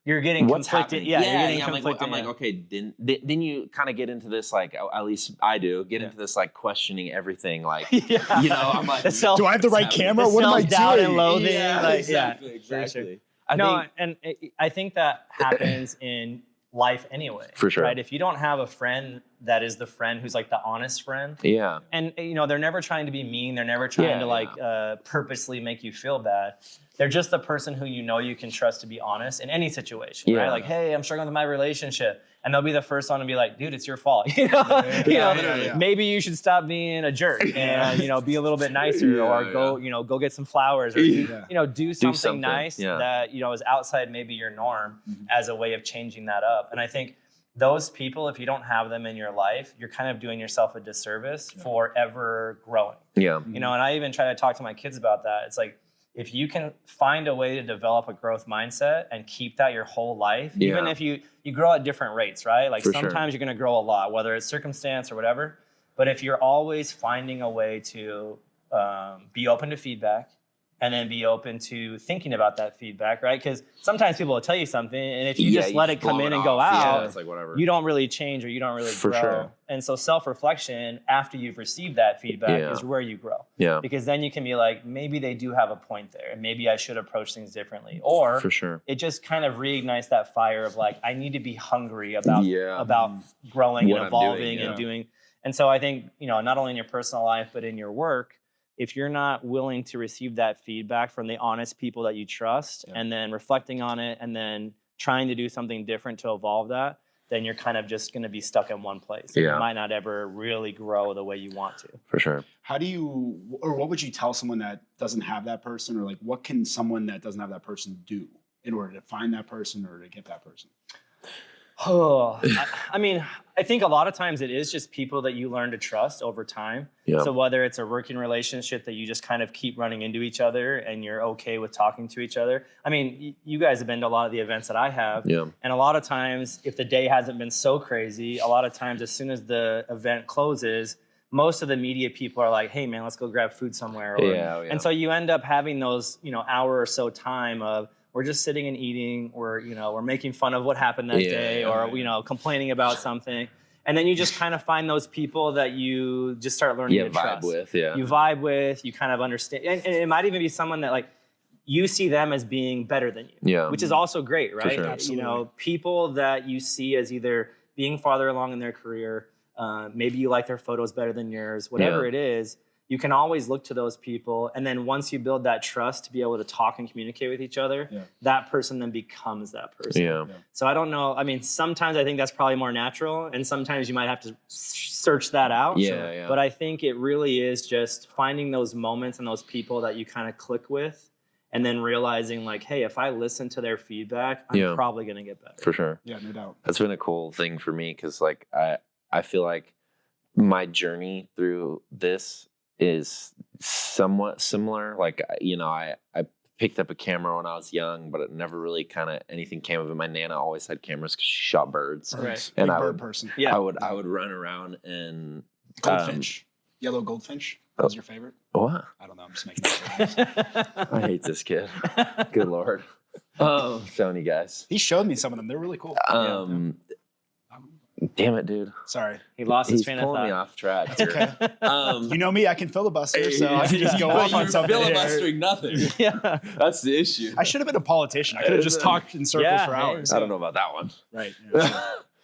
you're getting what's conflicted. Happening? Yeah, you're getting conflicted. I'm like, okay, then you kind of get into this, like, at least I do, get into this, like, questioning everything. Like, I'm like, do I have the right camera? What am I down doing? And loathing. Exactly. I think that happens in life anyway. For sure. Right? If you don't have a friend that is the friend who's like the honest friend. Yeah. And they're never trying to be mean. They're never trying to purposely make you feel bad. They're just the person who you can trust to be honest in any situation, right? Like, hey, I'm struggling with my relationship. And they'll be the first one to be like, dude, it's your fault. Maybe you should stop being a jerk and, be a little bit nicer or go get some flowers or, do something nice that, is outside maybe your norm as a way of changing that up. And I think those people, if you don't have them in your life, you're kind of doing yourself a disservice for ever growing. Yeah. And I even try to talk to my kids about that. It's like, if you can find a way to develop a growth mindset and keep that your whole life, even if you grow at different rates, right? Like sometimes you're going to grow a lot, whether it's circumstance or whatever. But if you're always finding a way to be open to feedback and then be open to thinking about that feedback, right? Because sometimes people will tell you something, and if you just let it come in and go out, it's like whatever. You don't really change or you don't really grow. Sure. And so self-reflection after you've received that feedback is where you grow. Yeah. Because then you can be like, maybe they do have a point there, and maybe I should approach things differently. Or it just kind of reignites that fire of like, I need to be hungry about growing and evolving and doing. And so I think, not only in your personal life, but in your work, if you're not willing to receive that feedback from the honest people that you trust and then reflecting on it and then trying to do something different to evolve that, then you're kind of just going to be stuck in one place. You might not ever really grow the way you want to. For sure. What would you tell someone that doesn't have that person, or like what can someone that doesn't have that person do in order to find that person or to get that person? I think a lot of times it is just people that you learn to trust over time. Yeah. So whether it's a working relationship that you just kind of keep running into each other and you're okay with talking to each other. I mean, you guys have been to a lot of the events that I have. Yeah. And a lot of times, if the day hasn't been so crazy, a lot of times as soon as the event closes, most of the media people are like, hey man, let's go grab food somewhere. And so you end up having those, hour or so time of, we're just sitting and eating, we're making fun of what happened that day, or complaining about something. And then you just kind of find those people that you just start learning to trust. You vibe with, you kind of understand. And it might even be someone that like you see them as being better than you, which is also great, right? For sure. People that you see as either being farther along in their career, maybe you like their photos better than yours, whatever it is. You can always look to those people. And then once you build that trust to be able to talk and communicate with each other, that person then becomes that person. Yeah. So I don't know. I mean, sometimes I think that's probably more natural. And sometimes you might have to search that out. Yeah. But I think it really is just finding those moments and those people that you kind of click with. And then realizing like, hey, if I listen to their feedback, I'm probably going to get better. For sure. Yeah, no doubt. That's been a cool thing for me. Cause like, I feel like my journey through this is somewhat similar. Like, I picked up a camera when I was young, but it never really kind of anything came of it. My Nana always had cameras because she shot birds. Right. And Big bird person. Yeah. I would run around and goldfinch. Yellow goldfinch. That was your favorite? What? I don't know. I'm just making up. I hate this kid. Good Lord. Showing you guys. He showed me some of them. They're really cool. Damn it, dude. Sorry. He lost his train of thought. He's pulling me off track. That's okay. You know me, I can filibuster, so I can just go off on something. Filibustering nothing. Yeah. That's the issue. I should have been a politician. I could have just talked in circles for hours. I don't know about that one. Right. Yeah, sure.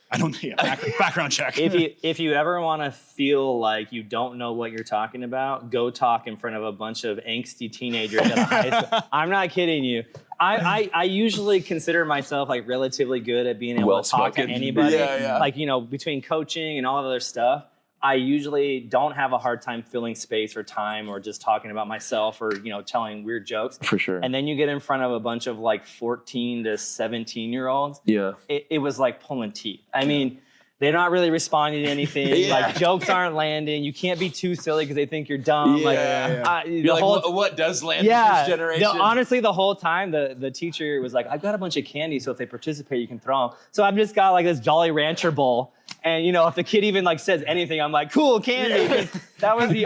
I don't need background check. If you ever want to feel like you don't know what you're talking about, go talk in front of a bunch of angsty teenagers at a high school. I'm not kidding you. I usually consider myself like relatively good at being able to talk to anybody. Yeah. Like, between coaching and all the other stuff, I usually don't have a hard time filling space or time or just talking about myself or, telling weird jokes. For sure. And then you get in front of a bunch of like 14 to 17-year-olds. Yeah. It was like pulling teeth. I mean, they're not really responding to anything. Like jokes aren't landing. You can't be too silly because they think you're dumb. You're like, what does land in this generation? Honestly, the whole time the teacher was like, I've got a bunch of candy, so if they participate, you can throw them. So I've just got like this Jolly Rancher bowl. And if the kid even like says anything, I'm like, cool, candy. That was the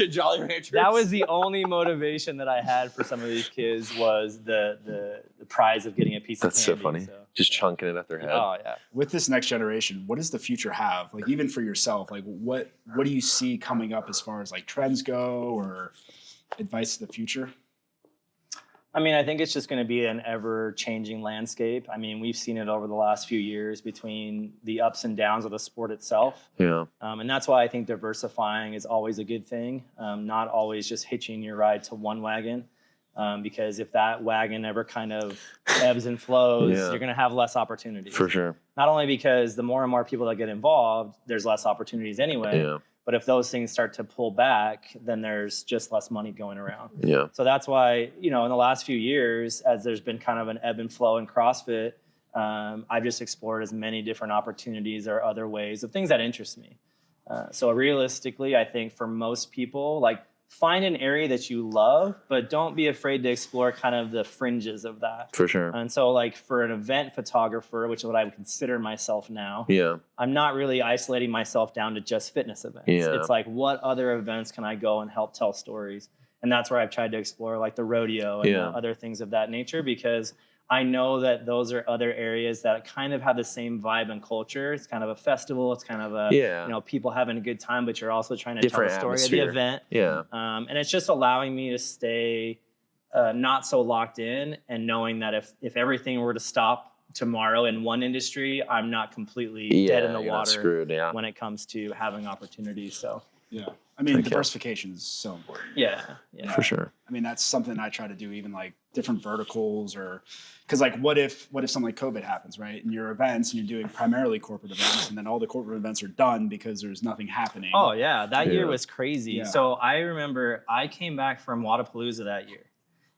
Jolly Ranchers. That was the only motivation that I had for some of these kids was the prize of getting a piece of candy. That's so funny. Just chunking it at their head. Oh yeah. With this next generation, what does the future have? Like even for yourself, like what do you see coming up as far as like trends go or advice to the future? I mean, I think it's just going to be an ever-changing landscape. I mean, we've seen it over the last few years between the ups and downs of the sport itself. Yeah. And that's why I think diversifying is always a good thing, not always just hitching your ride to one wagon. Because if that wagon ever kind of ebbs and flows, you're going to have less opportunities. For sure. Not only because the more and more people that get involved, there's less opportunities anyway. Yeah. But if those things start to pull back, then there's just less money going around. Yeah. So that's why, in the last few years, as there's been kind of an ebb and flow in CrossFit, I've just explored as many different opportunities or other ways of things that interest me. So realistically, I think for most people, like find an area that you love, but don't be afraid to explore kind of the fringes of that. For sure. And so like for an event photographer, which is what I would consider myself now, I'm not really isolating myself down to just fitness events. Yeah. It's like, what other events can I go and help tell stories? And that's where I've tried to explore like the rodeo and other things of that nature, because I know that those are other areas that kind of have the same vibe and culture. It's kind of a festival. It's kind of a, people having a good time, but you're also trying to different tell the story atmosphere. of the event. Yeah. And it's just allowing me to stay not so locked in, and knowing that if everything were to stop tomorrow in one industry, I'm not completely dead in the water screwed, when it comes to having opportunities. So yeah. I mean, diversification is so important. Yeah. For sure. I mean, that's something I try to do, even like different verticals, or because like what if something like COVID happens, right? And your events, and you're doing primarily corporate events, and then all the corporate events are done because there's nothing happening. Oh yeah, that year was crazy. Yeah. So I remember I came back from Wadapalooza that year.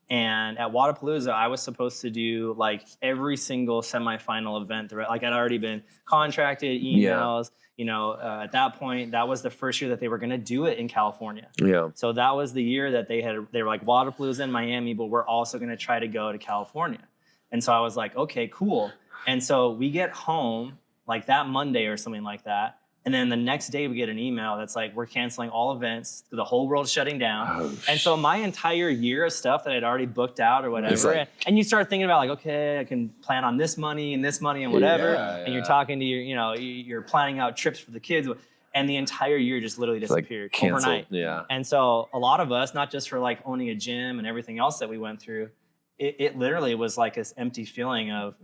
And at Wadapalooza, I was supposed to do like every single semifinal event. Like I'd already been contracted, emails. At that point, that was the first year that they were going to do it in California. Yeah. So that was the year that they were like Wadapalooza in Miami, but we're also going to try to go to California. And so I was like, okay, cool. And so we get home like that Monday or something like that. And then the next day we get an email that's like, we're canceling all events. The whole world's shutting down. And so my entire year of stuff that I'd already booked out or whatever. And you start thinking about like, okay, I can plan on this money and whatever. And you're talking to you're planning out trips for the kids. And the entire year just literally disappeared overnight. Yeah. And so a lot of us, not just for like owning a gym and everything else that we went through, it literally was like this empty feeling of,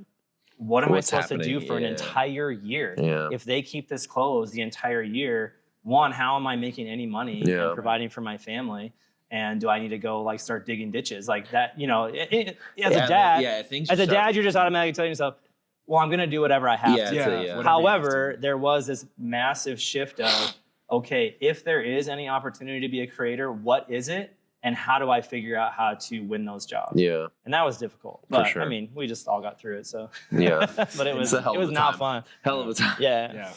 what am I supposed to do for an entire year? Yeah. If they keep this closed the entire year, one, how am I making any money and providing for my family? And do I need to go like start digging ditches like that? As a dad, you're just automatically telling yourself, well, I'm going to do whatever I have to. However, there was this massive shift of, okay, if there is any opportunity to be a creator, what is it? And how do I figure out how to win those jobs? Yeah. And that was difficult. But I mean, we just all got through it. So yeah. But it was not fun. Hell of a time. Yeah.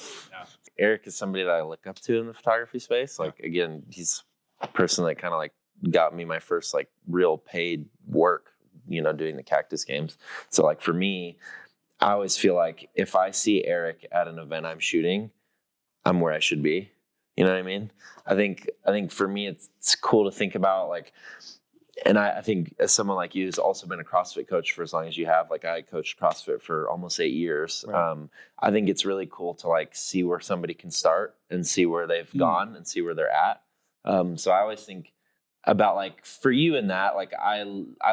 Eric is somebody that I look up to in the photography space. Like again, he's a person that kind of like got me my first like real paid work, doing the Cactus Games. So like for me, I always feel like if I see Eric at an event I'm shooting, I'm where I should be. You know what I mean? I think for me, it's cool to think about like, and I think as someone like you who's also been a CrossFit coach for as long as you have, like I coached CrossFit for almost 8 years. Right. I think it's really cool to like see where somebody can start and see where they've gone and see where they're at. So I always think about like for you in that, like I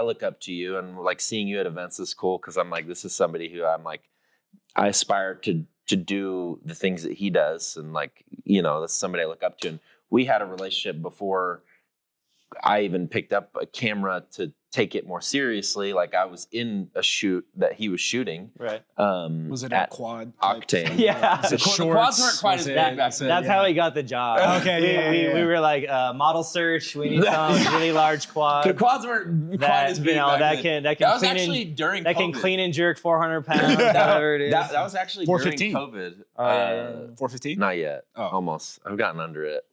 look up to you, and like seeing you at events is cool. Cause I'm like, this is somebody who I'm like, I aspire to do the things that he does. And like, that's somebody I look up to. And we had a relationship before I even picked up a camera to take it more seriously. Like I was in a shoot that he was shooting. Right. Was it a quad? Octane. Yeah. The quads weren't quite as big back then. That's how he got the job. Okay. We were like, model search. We need some really large quads. The quads weren't quite as big back then. That was actually during COVID. Can clean and jerk 400 pounds. Whatever it is. That was actually during COVID. 415? Not yet. Oh. Almost. I've gotten under it.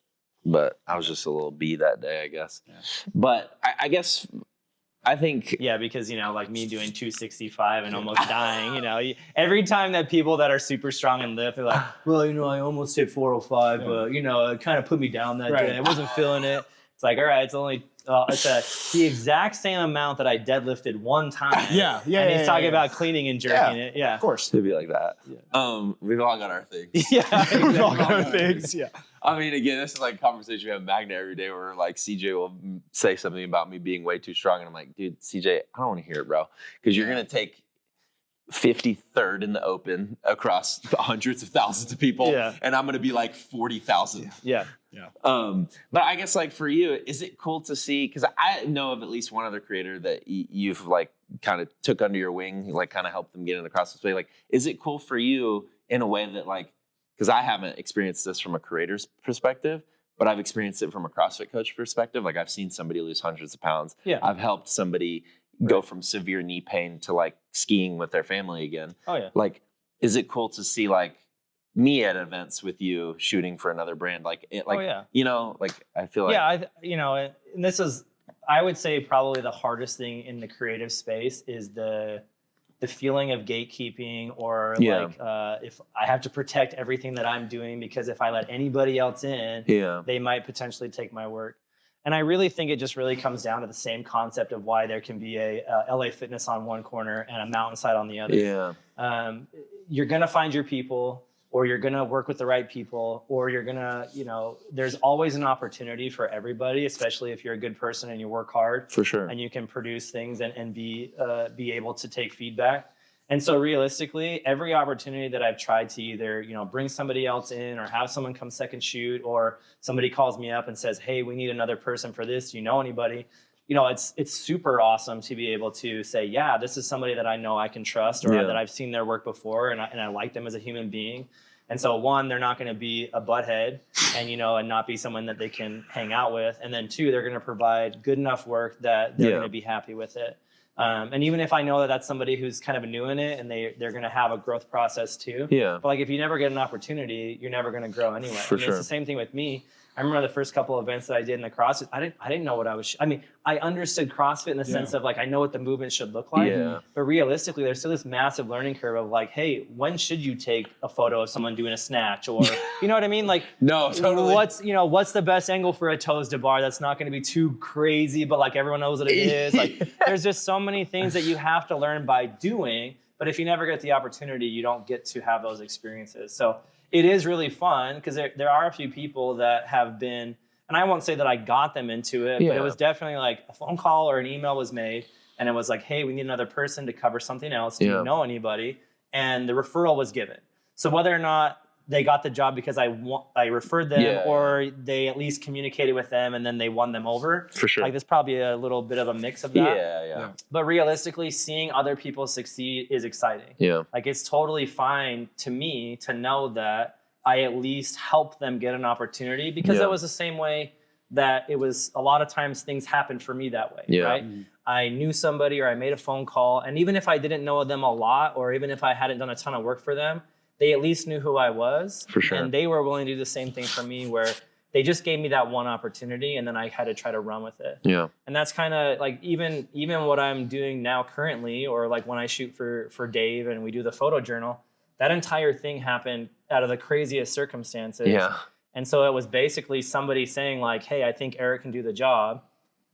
But I was just a little bee that day, I guess. Yeah. But I guess I think because like me doing 265 and almost dying, every time that people that are super strong in lift, they're like, well, I almost hit 405, but it kind of put me down that day. I wasn't feeling it. It's like, all right, it's only it's the exact same amount that I deadlifted one time. And he's talking about cleaning and jerking it. Yeah, of course. It'd be like that. We've all got our things. Exactly. We've all got our things. Yeah. I mean, again, this is like a conversation we have with Magna every day where like CJ will say something about me being way too strong. And I'm like, dude, CJ, I don't want to hear it, bro. Because you're going to take 53rd in the open across hundreds of thousands of people. And I'm going to be like 40,000. Yeah. But I guess like for you, is it cool to see, because I know of at least one other creator that you've like kind of took under your wing, like kind of helped them get in the CrossFit space. Like, is it cool for you in a way that like, because I haven't experienced this from a creator's perspective, but I've experienced it from a CrossFit coach perspective. Like I've seen somebody lose hundreds of pounds. I've helped somebody go from severe knee pain to like skiing with their family again. Like, is it cool to see like me at events with you shooting for another brand? Like, like I feel like and this is, I would say probably the hardest thing in the creative space is the feeling of gatekeeping, or if I have to protect everything that I'm doing, because if I let anybody else in, they might potentially take my work. And I really think it just really comes down to the same concept of why there can be a LA Fitness on one corner and a Mountainside on the other. You're going to find your people, or you're going to work with the right people, or you're going to, there's always an opportunity for everybody, especially if you're a good person and you work hard. For sure. And you can produce things and be able to take feedback. And so realistically, every opportunity that I've tried to either, bring somebody else in or have someone come second shoot, or somebody calls me up and says, hey, we need another person for this. Do you know anybody? It's super awesome to be able to say, yeah, this is somebody that I know I can trust, or that I've seen their work before, and I like them as a human being. And so one, they're not going to be a butthead and, and not be someone that they can hang out with. And then two, they're going to provide good enough work that they're going to be happy with it. And even if I know that that's somebody who's kind of new in it and they're going to have a growth process too. But like, if you never get an opportunity, you're never going to grow anyway. For sure. It's the same thing with me. I remember the first couple of events that I did in the CrossFit, I didn't know what I understood CrossFit in the sense of like, I know what the movement should look like, but realistically there's still this massive learning curve of like, hey, when should you take a photo of someone doing a snatch, or, you know what I mean? Like, no, totally. What's the best angle for a toes to bar that's not going to be too crazy, but like everyone knows what it is. Like, there's just so many things that you have to learn by doing, but if you never get the opportunity, you don't get to have those experiences. So it is really fun, because there are a few people that have been, and I won't say that I got them into it, but it was definitely like a phone call or an email was made, and it was like, hey, we need another person to cover something else. Do you know anybody? And the referral was given. So whether or not they got the job because I referred them, or they at least communicated with them and then they won them over. For sure. Like, there's probably a little bit of a mix of that. But realistically, seeing other people succeed is exciting. Like, it's totally fine to me to know that I at least helped them get an opportunity, because it was the same way that it was a lot of times things happened for me that way, right? I knew somebody, or I made a phone call, and even if I didn't know them a lot, or even if I hadn't done a ton of work for them, they at least knew who I was. For sure. And they were willing to do the same thing for me, where they just gave me that one opportunity, and then I had to try to run with it. And that's kind of like even what I'm doing now currently, or like when I shoot for Dave and we do the photo journal, that entire thing happened out of the craziest circumstances. And so it was basically somebody saying like, hey, I think Eric can do the job.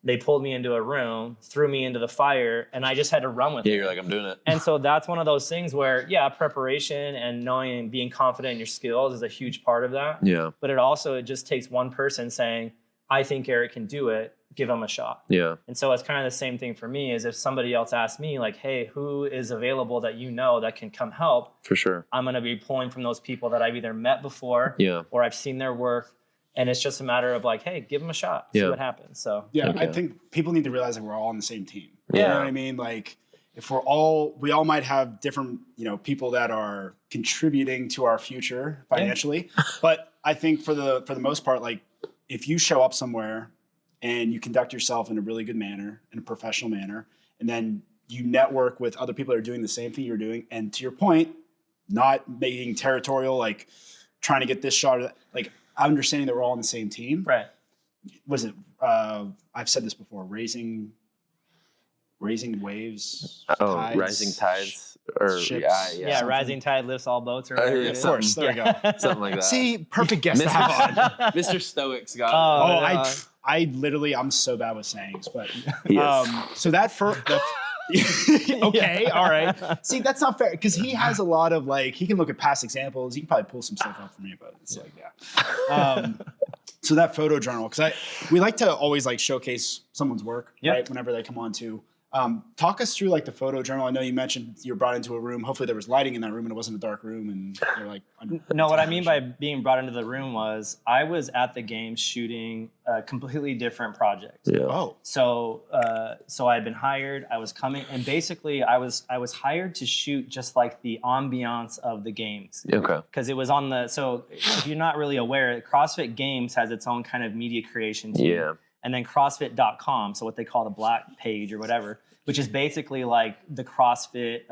They pulled me into a room, threw me into the fire, and I just had to run with it. You're like, I'm doing it. And so that's one of those things where, preparation and knowing and being confident in your skills is a huge part of that. But it just takes one person saying, I think Eric can do it, give him a shot. And so it's kind of the same thing for me, is if somebody else asks me like, hey, who is available that that can come help? For sure. I'm going to be pulling from those people that I've either met before or I've seen their work. And it's just a matter of like, hey, give them a shot, see what happens. So I think people need to realize that we're all on the same team. You know what I mean? Like, if we all might have different, people that are contributing to our future financially, but I think for the most part, like, if you show up somewhere and you conduct yourself in a really good manner, in a professional manner, and then you network with other people that are doing the same thing you're doing, and to your point, not being territorial, like trying to get this shot, or that, like, understanding that we're all on the same team. Right. Was it, I've said this before, raising Raising waves. Tides, rising tides. Or rising tide lifts all boats. Or whatever of course, there we go. Something like that. See, perfect guest to have on. Mr. Stoic's got it. I literally, I'm so bad with sayings, but so okay, all right. See, that's not fair because he has a lot of he can look at past examples. He can probably pull some stuff up for me, but it's so that photo journal, because we like to always showcase someone's work, right? Whenever they come on to. Talk us through the photo journal. I know you mentioned you were brought into a room. Hopefully there was lighting in that room and it wasn't a dark room. And you're no, what I mean by being brought into the room was I was at the game shooting a completely different project. Yeah. Oh. So I had been hired. I was coming, and basically I was hired to shoot just the ambiance of the games. Okay. Because it was on the. So if you're not really aware, CrossFit Games has its own kind of media creation team. Yeah. And then CrossFit.com, so what they call the black page or whatever, which is basically the CrossFit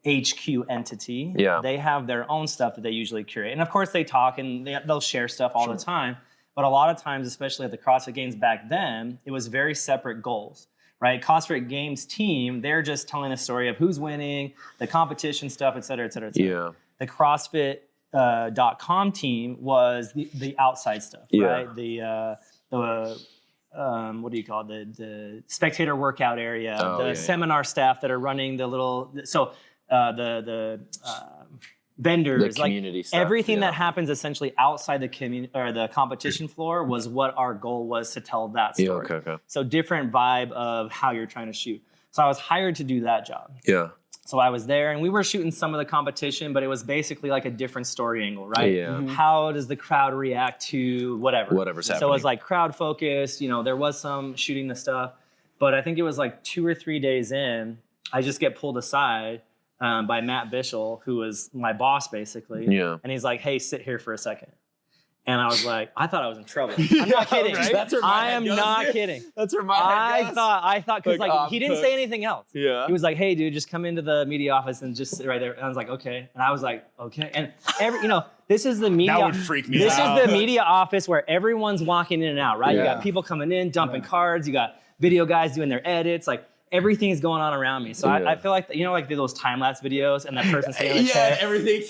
HQ entity. Yeah. They have their own stuff that they usually curate. And of course they talk and they'll share stuff all the time. But a lot of times, especially at the CrossFit Games back then, it was very separate goals, right? CrossFit Games team, they're just telling the story of who's winning, the competition stuff, et cetera, et cetera, et cetera. Yeah. The CrossFit.com team was the outside stuff, right? The what do you call it? The spectator workout area, seminar staff that are running the little, the vendors, the community stuff, everything that happens essentially outside the community or the competition floor was what our goal was to tell that story. Yeah, okay. So different vibe of how you're trying to shoot. So I was hired to do that job. Yeah. So I was there and we were shooting some of the competition, but it was basically a different story angle, right? Yeah. Mm-hmm. How does the crowd react to whatever's happening? So it was crowd focused, there was some shooting the stuff, but I think it was 2 or 3 days in, I just get pulled aside by Matt Bishel, who was my boss basically. Yeah. And he's like, hey, sit here for a second. And I was like, I thought I was in trouble. I'm not kidding. Right? That's where my head goes. Not kidding. That's where my head goes. I thought, because he didn't say anything else. Yeah. He was like, hey, dude, just come into the media office and just sit right there. And I was like, okay. And I was like, okay. And this is the media. That would freak me out. This is the media office where everyone's walking in and out, right? Yeah. You got people coming in, dumping cards. You got video guys doing their edits. Everything is going on around me. So I feel like, those time-lapse videos and that person sitting on the chair.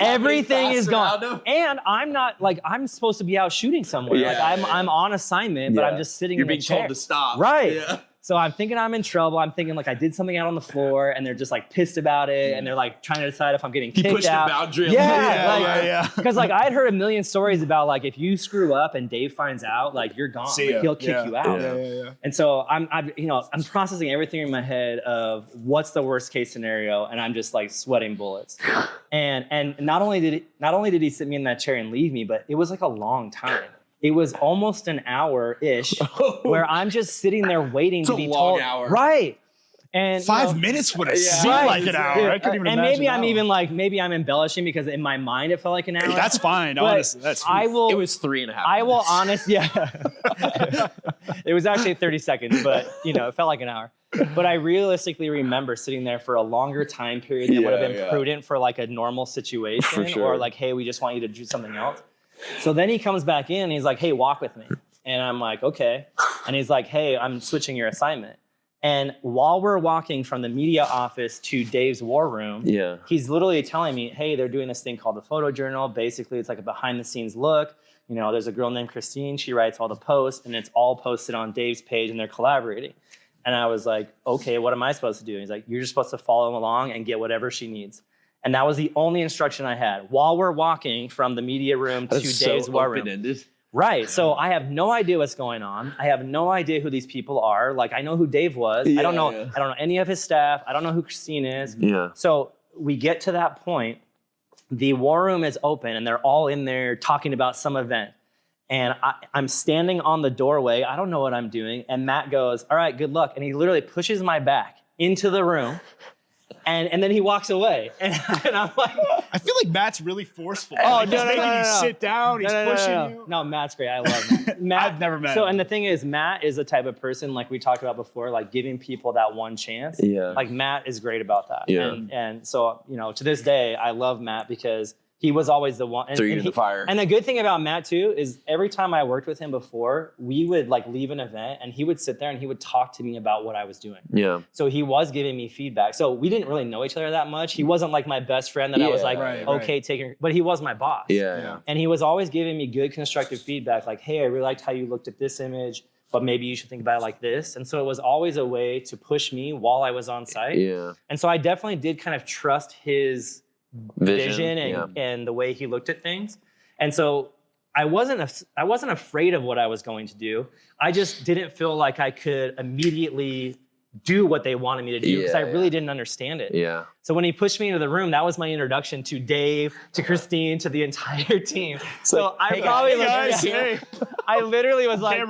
Everything is going. And I'm not, I'm supposed to be out shooting somewhere. Yeah, I'm on assignment, but I'm just sitting in the chair. You're being told to stop. Right. Yeah. So I'm thinking I'm in trouble. I'm thinking I did something out on the floor and they're just pissed about it. And they're trying to decide if I'm getting kicked out. He pushed the boundary. Yeah. Because I'd heard a million stories about if you screw up and Dave finds out, you're gone. He'll kick you out. Yeah. And so I'm processing everything in my head of what's the worst case scenario, and I'm just sweating bullets. And not only did he sit me in that chair and leave me, but it was a long time. It was almost an hour-ish where I'm just sitting there waiting to be told. Hour. Right. And 5 minutes would have seemed like an hour. Dude, I couldn't even and imagine. Maybe I'm even maybe I'm embellishing because in my mind it felt like an hour. That's fine. Honestly, that's. It was 3.5 minutes. I will it was actually 30 seconds, but it felt like an hour. But I realistically remember sitting there for a longer time period than would have been prudent for a normal situation, for sure. or hey, we just want you to do something else. So then he comes back in and he's like, hey, walk with me. And I'm like, okay. And he's like, hey, I'm switching your assignment. And while we're walking from the media office to Dave's war room, he's literally telling me, hey, they're doing this thing called the photo journal. Basically, it's a behind the scenes look. There's a girl named Christine. She writes all the posts and it's all posted on Dave's page and they're collaborating. And I was like, okay, what am I supposed to do? And he's like, you're just supposed to follow along and get whatever she needs. And that was the only instruction I had while we're walking from the media room to Dave's war room. Open-ended. Right. So I have no idea what's going on. I have no idea who these people are. I know who Dave was. I don't know any of his staff. I don't know who Christine is. Yeah. So we get to that point. The war room is open and they're all in there talking about some event. And I'm standing on the doorway. I don't know what I'm doing. And Matt goes, all right, good luck. And he literally pushes my back into the room. And then he walks away. And I'm like... I feel like Matt's really forceful. Oh, he's making you sit down. He's pushing you. No, Matt's great. I love Matt. I've never met him. So, and the thing is, Matt is the type of person, we talked about before, giving people that one chance. Yeah. Matt is great about that. Yeah. And so, to this day, I love Matt because He was always the one. Threw you in the fire. And the good thing about Matt too is every time I worked with him before, we would like leave an event and he would sit there and he would talk to me about what I was doing. Yeah. So he was giving me feedback. So we didn't really know each other that much. He wasn't like my best friend that I was like, taking, but he was my boss. Yeah. And he was always giving me good constructive feedback. Like, hey, I really liked how you looked at this image, but maybe you should think about it like this. And so it was always a way to push me while I was on site. Yeah. And so I definitely did kind of trust his vision and the way he looked at things. And so I wasn't afraid of what I was going to do. I just didn't feel like I could immediately do what they wanted me to do because I really didn't understand it. Yeah. So when he pushed me into the room, that was my introduction to Dave, to Christine, to the entire team. So I I literally was like,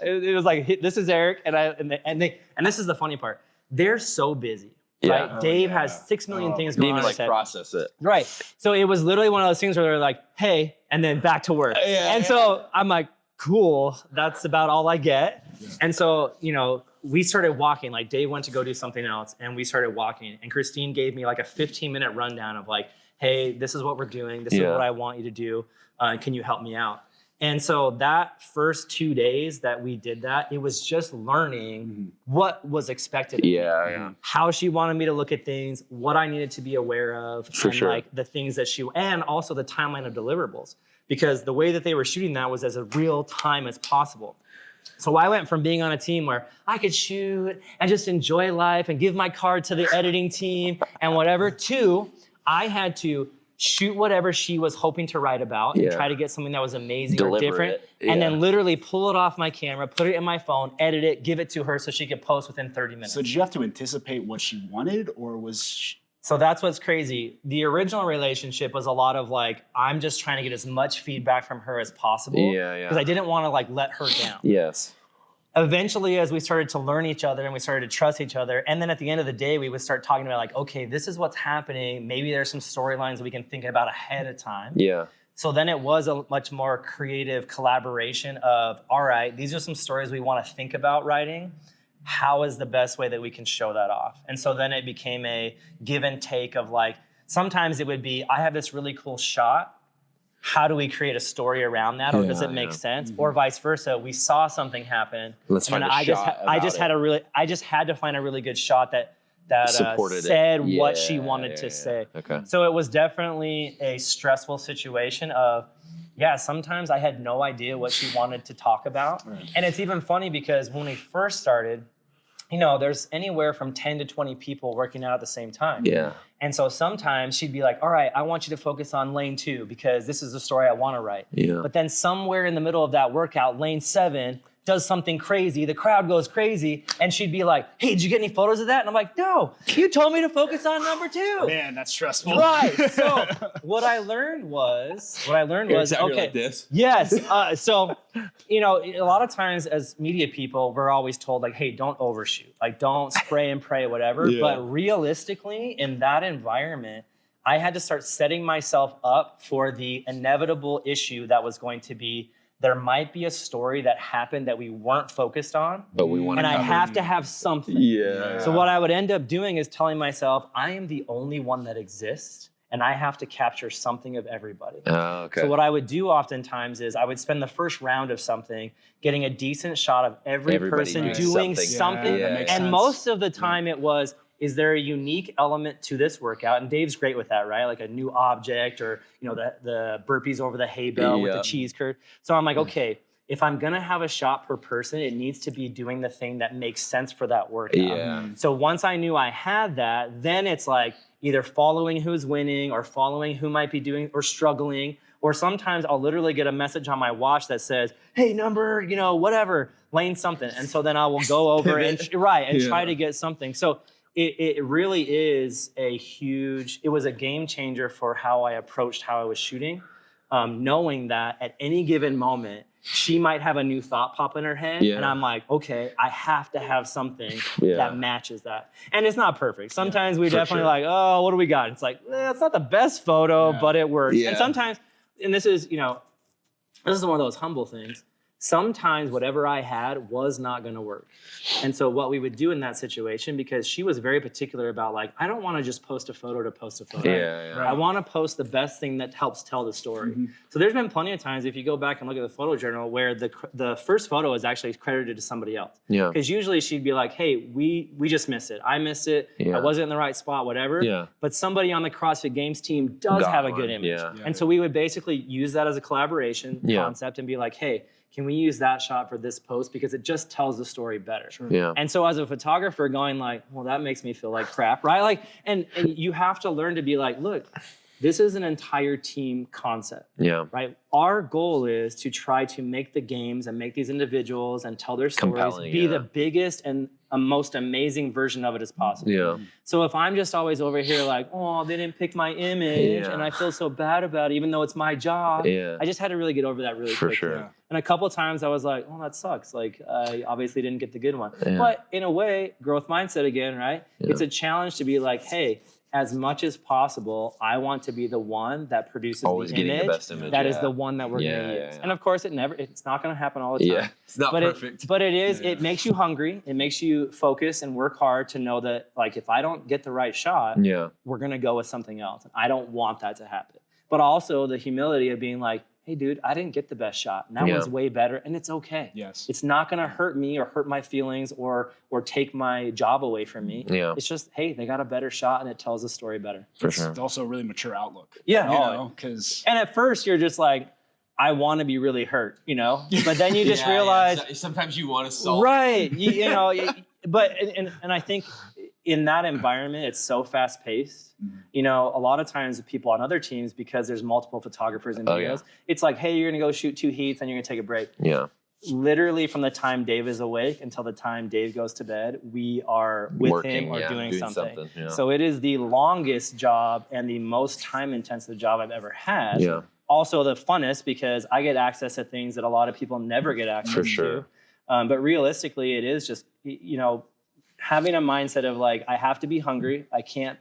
it was like, this is Eric, and this is the funny part. They're so busy. Right? Yeah. Dave has 6 million things going on. Didn't even process it. Right. So it was literally one of those things where they're like, hey, and then back to work. So I'm like, cool, that's about all I get. Yeah. And so, we started walking, like Dave went to go do something else and we started walking and Christine gave me like a 15-minute rundown of like, hey, this is what we're doing. This is what I want you to do. Can you help me out? And so that first 2 days that we did that, it was just learning what was expected of me. How she wanted me to look at things, what I needed to be aware of, like the things that and also the timeline of deliverables. Because the way that they were shooting that was as a real time as possible. So I went from being on a team where I could shoot and just enjoy life and give my card to the editing team and whatever, to I had to shoot whatever she was hoping to write about and try to get something that was amazing or different. And then literally pull it off my camera, put it in my phone, edit it, give it to her so she could post within 30 minutes. So did you have to anticipate what she wanted or was... So that's what's crazy. The original relationship was a lot of like, I'm just trying to get as much feedback from her as possible. Because I didn't want to like let her down. Yes. Eventually, as we started to learn each other and we started to trust each other, and then at the end of the day, we would start talking about like, okay, this is what's happening. Maybe there's some storylines that we can think about ahead of time. Yeah. So then it was a much more creative collaboration of, all right, these are some stories we want to think about writing. How is the best way that we can show that off? And so then it became a give and take of like, sometimes it would be, I have this really cool shot. How do we create a story around that? Or does it make sense? Or vice versa, we saw something happen. Let's find a shot. I just had to find a really good shot that said what she wanted to say. Okay. So it was definitely a stressful situation of, sometimes I had no idea what she wanted to talk about. Right. And it's even funny because when we first started, there's anywhere from 10 to 20 people working out at the same time. Yeah. And so sometimes she'd be like, all right, I want you to focus on lane 2 because this is the story I want to write. Yeah. But then somewhere in the middle of that workout, lane 7 does something crazy, the crowd goes crazy, and she'd be like, hey, did you get any photos of that? And I'm like, no, you told me to focus on number 2. Man, that's stressful. Right. So what I learned was, okay, like this. Yes. So, a lot of times as media people, we're always told like, hey, don't overshoot, like don't spray and pray, whatever. Yeah. But realistically, in that environment, I had to start setting myself up for the inevitable issue that was going to be, there might be a story that happened that we weren't focused on, but we want, and I have to have something. Yeah. So what I would end up doing is telling myself, I am the only one that exists, and I have to capture something of everybody. Okay. So what I would do oftentimes is I would spend the first round of something getting a decent shot of everybody person doing something. Yeah, and sense. Most of the time it was, is there a unique element to this workout? And Dave's great with that, right? Like a new object or, the burpees over the hay bale with the cheese curd. So I'm like, okay, if I'm going to have a shot per person, it needs to be doing the thing that makes sense for that workout. Yeah. So once I knew I had that, then it's like either following who's winning or following who might be doing or struggling. Or sometimes I'll literally get a message on my watch that says, hey, number, whatever, lane something. And so then I will go over and try to get something. So it really is it was a game changer for how I approached how I was shooting, knowing that at any given moment, she might have a new thought pop in her head. Yeah. And I'm like, okay, I have to have something that matches that. And it's not perfect. Sometimes we definitely like, oh, what do we got? It's like, it's not the best photo, but it works. Yeah. And sometimes, and this is one of those humble things. sometimes whatever I had was not going to work. And so what we would do in that situation, because she was very particular about like, I don't want to just post a photo to post a photo. I want to post the best thing that helps tell the story. So there's been plenty of times, if you go back and look at the photo journal, where the first photo is actually credited to somebody else. Because usually she'd be like, hey, we just missed it. I missed it. I wasn't in the right spot, whatever. But somebody on the CrossFit Games team does have a good image. And so we would basically use that as a collaboration concept and be like, hey, can we use that shot for this post because it just tells the story better? And so as a photographer going like, well, that makes me feel like crap, right? Like, and you have to learn to be like, look, this is an entire team concept, right? Our goal is to try to make the games and make these individuals and tell their stories, be the biggest and most amazing version of it as possible. So if I'm just always over here like, oh, they didn't pick my image and I feel so bad about it, even though it's my job, I just had to really get over that really quickly. And a couple of times I was like, oh, that sucks. Like, I obviously didn't get the good one. But in a way, growth mindset again, right? It's a challenge to be like, hey, as much as possible, I want to be the one that produces always the getting image, the best image that is the one that we're going to use. And of course, it's not going to happen all the time. It's not perfect. But it is. It makes you hungry. It makes you focus and work hard to know that, like, if I don't get the right shot, we're going to go with something else. And I don't want that to happen. But also the humility of being like, hey, dude, I didn't get the best shot. And that one's way better, and it's okay. It's not going to hurt me or hurt my feelings or take my job away from me. It's just, hey, they got a better shot, and it tells the story better. It's also a really mature outlook. Because and at first you're just like, I want to be really hurt, you know? But then you just realize sometimes you want to solve. Right. you know, but and I think in that environment, it's so fast paced. You know, a lot of times people on other teams, because there's multiple photographers and videos, it's like, hey, you're going to go shoot 2 heats and you're going to take a break. Literally from the time Dave is awake until the time Dave goes to bed, we are with him or doing something. So it is the longest job and the most time intensive job I've ever had. Also the funnest, because I get access to things that a lot of people never get access to. But realistically, it is just, you know, having a mindset of like, I have to be hungry. I can't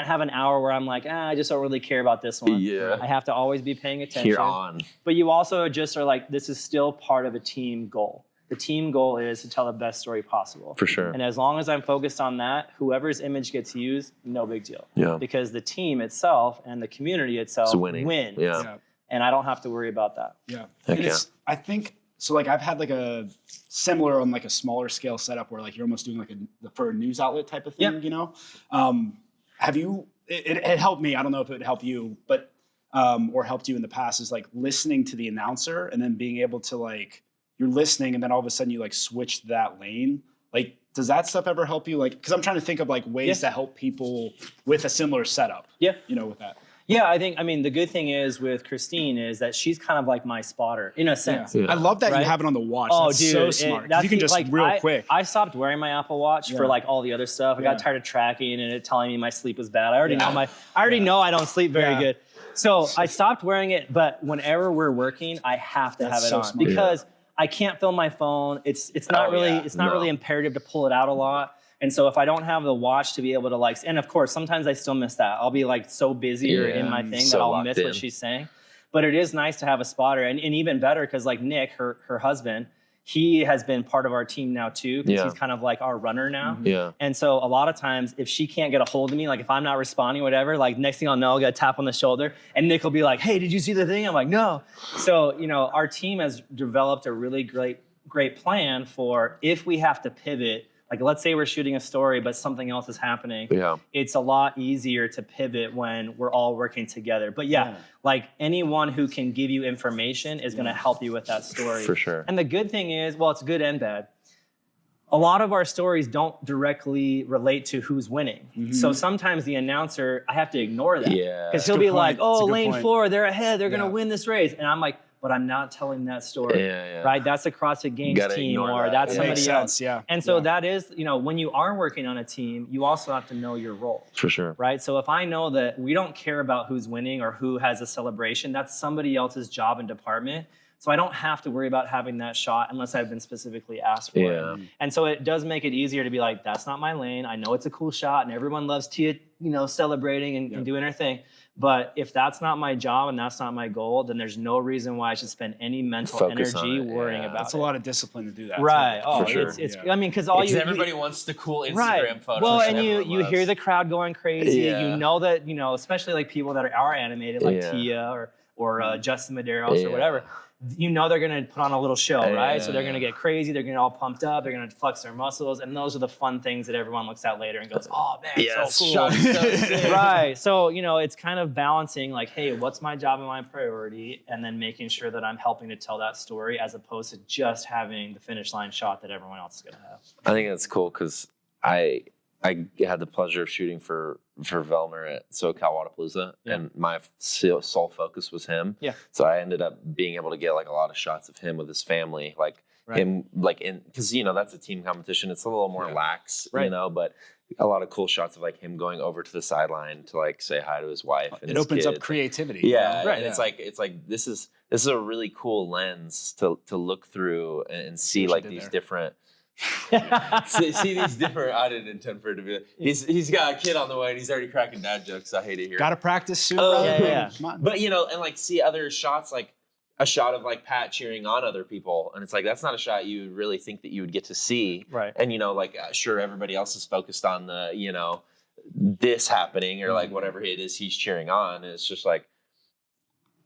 have an hour where I'm like, I just don't really care about this one. I have to always be paying attention. You're on. But you also just are like, this is still part of a team goal. The team goal is to tell the best story possible. For sure. And as long as I'm focused on that, whoever's image gets used, no big deal. Because the team itself and the community itself wins. And I don't have to worry about that. I think, so like I've had like a similar on like a smaller scale setup where like you're almost doing like for a news outlet type of thing, you know? Have you, it helped me, I don't know if it would help you, but, or helped you in the past, is like listening to the announcer and then being able to like, you're listening and then all of a sudden you like switch that lane. Like, does that stuff ever help you? Like, cause I'm trying to think of like ways to help people with a similar setup, you know, with that. Yeah, I mean, the good thing is with Christine is that she's kind of like my spotter in a sense. I love that you have it on the watch. That's so smart. You can just real quick. I stopped wearing my Apple Watch for like all the other stuff. I got tired of tracking and it telling me my sleep was bad. I already know I don't sleep very good. So I stopped wearing it, but whenever we're working, I have to have it on because I can't film my phone. It's not really imperative to pull it out a lot. And so if I don't have the watch to be able to like, and of course, sometimes I still miss that. I'll be like so busy or in my thing that I'll miss what she's saying. But it is nice to have a spotter, and even better because like Nick, her husband, he has been part of our team now too, because he's kind of like our runner now. And so a lot of times if she can't get a hold of me, like if I'm not responding, whatever, like next thing I'll know, I'll get a tap on the shoulder and Nick will be like, hey, did you see the thing? I'm like, no. So, you know, our team has developed a really great plan for if we have to pivot. Like, let's say we're shooting a story, but something else is happening. It's a lot easier to pivot when we're all working together. But like anyone who can give you information is going to help you with that story. For sure. And the good thing is, well, it's good and bad. A lot of our stories don't directly relate to who's winning. So sometimes the announcer, I have to ignore that. Because he'll be like, oh, lane 4, they're ahead. They're going to win this race. And I'm like, but I'm not telling that story, right? That's a CrossFit Games team or that's somebody else. And so that is, you know, when you are working on a team, you also have to know your role. For sure. Right? So if I know that we don't care about who's winning or who has a celebration, that's somebody else's job and department. So I don't have to worry about having that shot unless I've been specifically asked for it. And so it does make it easier to be like, that's not my lane. I know it's a cool shot and everyone loves Tia, you know, celebrating and doing her thing. But if that's not my job and that's not my goal, then there's no reason why I should spend any mental energy worrying about it. That's a lot of discipline to do that. Right. Too. Oh, sure. I mean, because everybody wants the cool Instagram photos. Well, and you hear the crowd going crazy. You know that, especially like people that are animated, like Tia or Justin Medeiros or whatever. You know they're going to put on a little show, right? So they're going to get crazy. They're going to get all pumped up. They're going to flex their muscles. And those are the fun things that everyone looks at later and goes, oh, man, it's so cool. Right. So, it's kind of balancing like, hey, what's my job and my priority? And then making sure that I'm helping to tell that story as opposed to just having the finish line shot that everyone else is going to have. I think that's cool because I had the pleasure of shooting for Velmer at SoCal Wadapalooza, and my sole focus was him. Yeah. So I ended up being able to get like a lot of shots of him with his family, like him, like because that's a team competition. It's a little more lax, but a lot of cool shots of like him going over to the sideline to like say hi to his wife. And it opens up creativity. Yeah, right. It's like this is a really cool lens to look through and see like these different. see these different. I didn't intend for it to be. He's got a kid on the way and he's already cracking dad jokes. I hate it here. Got to practice soon. Yeah. But and like see other shots, like a shot of like Pat cheering on other people, and it's like that's not a shot you really think that you would get to see. Right. And like sure everybody else is focused on the this happening or like whatever it is he's cheering on. And it's just like.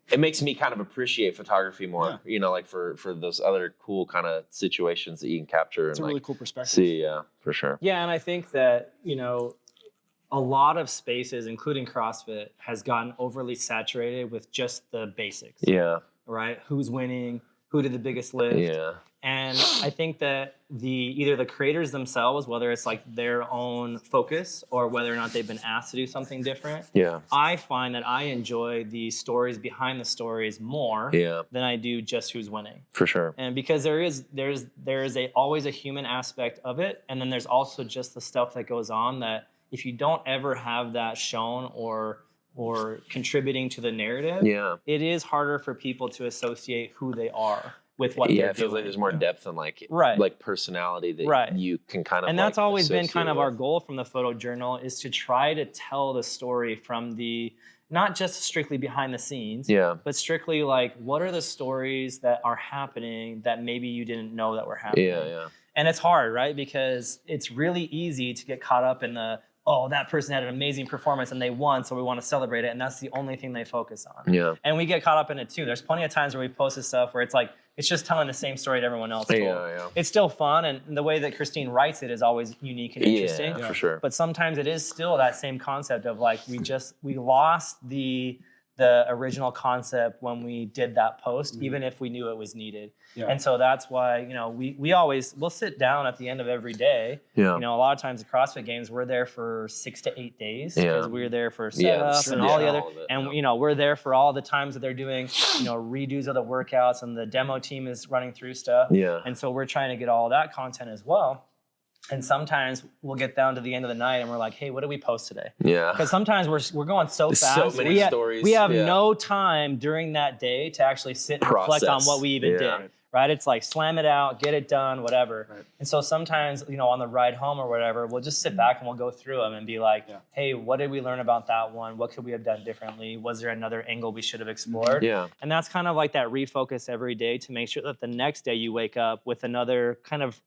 It makes me kind of appreciate photography more, like for those other cool kind of situations that you can capture. It's a really cool perspective. See, yeah, for sure. Yeah, and I think that, a lot of spaces, including CrossFit, has gotten overly saturated with just the basics. Yeah. Right? Who's winning? Who did the biggest lift? Yeah. And I think that either the creators themselves, whether it's like their own focus or whether or not they've been asked to do something different, I find that I enjoy the stories behind the stories more than I do just who's winning. For sure. And because there's always a human aspect of it, and then there's also just the stuff that goes on that if you don't ever have that shown or contributing to the narrative, it is harder for people to associate who they are with what they're doing. Yeah, it feels like there's more depth and like personality that you can kind of. And that's always been kind of our goal from the photojournal is to try to tell the story from the not just strictly behind the scenes, but strictly like what are the stories that are happening that maybe you didn't know that were happening. And it's hard, right? Because it's really easy to get caught up in that person had an amazing performance and they won, so we want to celebrate it, and that's the only thing they focus on. Yeah. And we get caught up in it too. There's plenty of times where we posted stuff where it's like, it's just telling the same story that everyone else told. Yeah. It's still fun, and the way that Christine writes it is always unique and interesting. Yeah, for sure. But sometimes it is still that same concept of like, we lost the original concept when we did that post, even if we knew it was needed. Yeah. And so that's why, we'll sit down at the end of every day. Yeah. A lot of times the CrossFit Games, we're there for 6 to 8 days because we're there for setup and all the other, and we're there for all the times that they're doing, redos of the workouts and the demo team is running through stuff. Yeah. And so we're trying to get all that content as well. And sometimes we'll get down to the end of the night and we're like, hey, what did we post today? Yeah. Because sometimes we're going so fast. So many stories. We have no time during that day to actually sit and reflect on what we even did. Right? It's like slam it out, get it done, whatever. Right. And so sometimes, on the ride home or whatever, we'll just sit back and we'll go through them and be like, hey, what did we learn about that one? What could we have done differently? Was there another angle we should have explored? Yeah. And that's kind of like that refocus every day to make sure that the next day you wake up with another kind of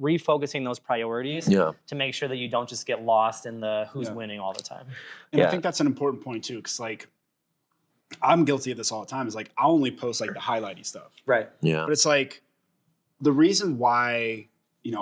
refocusing those priorities to make sure that you don't just get lost in the who's winning all the time. And I think that's an important point too, because like, I'm guilty of this all the time. Is like I'll only post like the highlighty stuff. Right. Yeah. But it's like the reason why,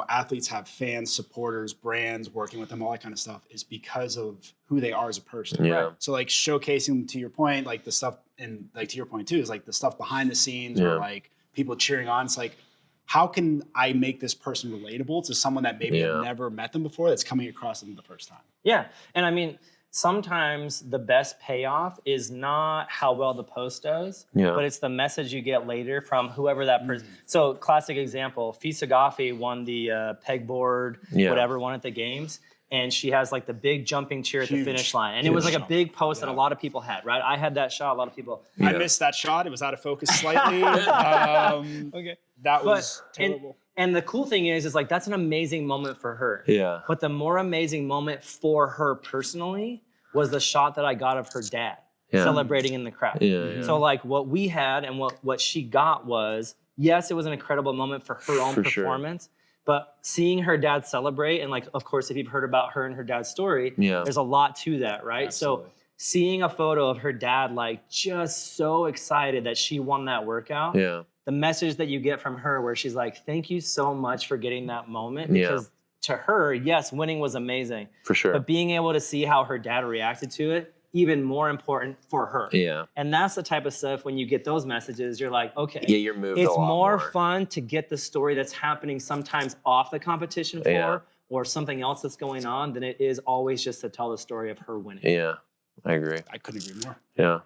athletes have fans, supporters, brands working with them, all that kind of stuff is because of who they are as a person. Yeah. Right? So like showcasing, to your point, like the stuff, and like to your point too, is like the stuff behind the scenes or like people cheering on. It's like, how can I make this person relatable to someone that maybe I've never met them before that's coming across them the first time? Yeah. And I mean, sometimes the best payoff is not how well the post does, but it's the message you get later from whoever that person. So classic example, Fisa Gaffi won the pegboard, whatever, one at the games. And she has like the big jumping cheer at the finish line. And it was like a big post that a lot of people had, right? I had that shot, a lot of people. I missed that shot. It was out of focus slightly. Okay. That was terrible. And the cool thing is like, that's an amazing moment for her. Yeah. But the more amazing moment for her personally was the shot that I got of her dad. celebrating in the crowd. So like what we had and what she got was, yes, it was an incredible moment for her own performance, but seeing her dad celebrate, and like, of course, if you've heard about her and her dad's story, there's a lot to that, right? Absolutely. So seeing a photo of her dad, like just so excited that she won that workout, the message that you get from her where she's like, thank you so much for getting that moment, because to her, yes, winning was amazing. For sure. But being able to see how her dad reacted to it, even more important for her. Yeah. And that's the type of stuff when you get those messages, you're like, okay. Yeah, you're moved. It's more fun to get the story that's happening sometimes off the competition floor or something else that's going on than it is always just to tell the story of her winning. Yeah, I agree. I couldn't agree more. Yeah.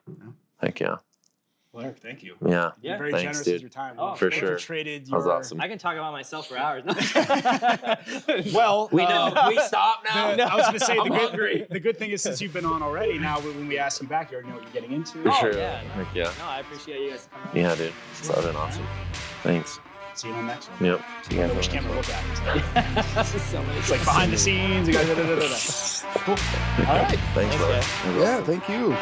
Heck yeah. Well, Eric, thank you. Yeah. You're very Thanks, generous with your time. For sure. Traded your... That was awesome. I can talk about myself for hours. Well, we know. We stop now. I was going to say, the good thing is, since you've been on already, now when we ask you back, you already know what you're getting into. For sure. Yeah. Heck yeah. No, I appreciate you guys coming. Yeah, dude. It's been awesome. Thanks. See you on the next one. Yep. See you on which camera to look at. It's like behind the scenes. You guys. Cool. All right. Thanks, brother. Yeah, thank you.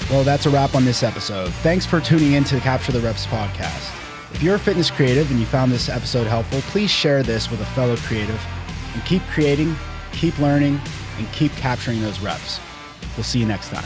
Well, that's a wrap on this episode. Thanks for tuning in to the Capture the Reps podcast. If you're a fitness creative and you found this episode helpful, please share this with a fellow creative and keep creating, keep learning, and keep capturing those reps. We'll see you next time.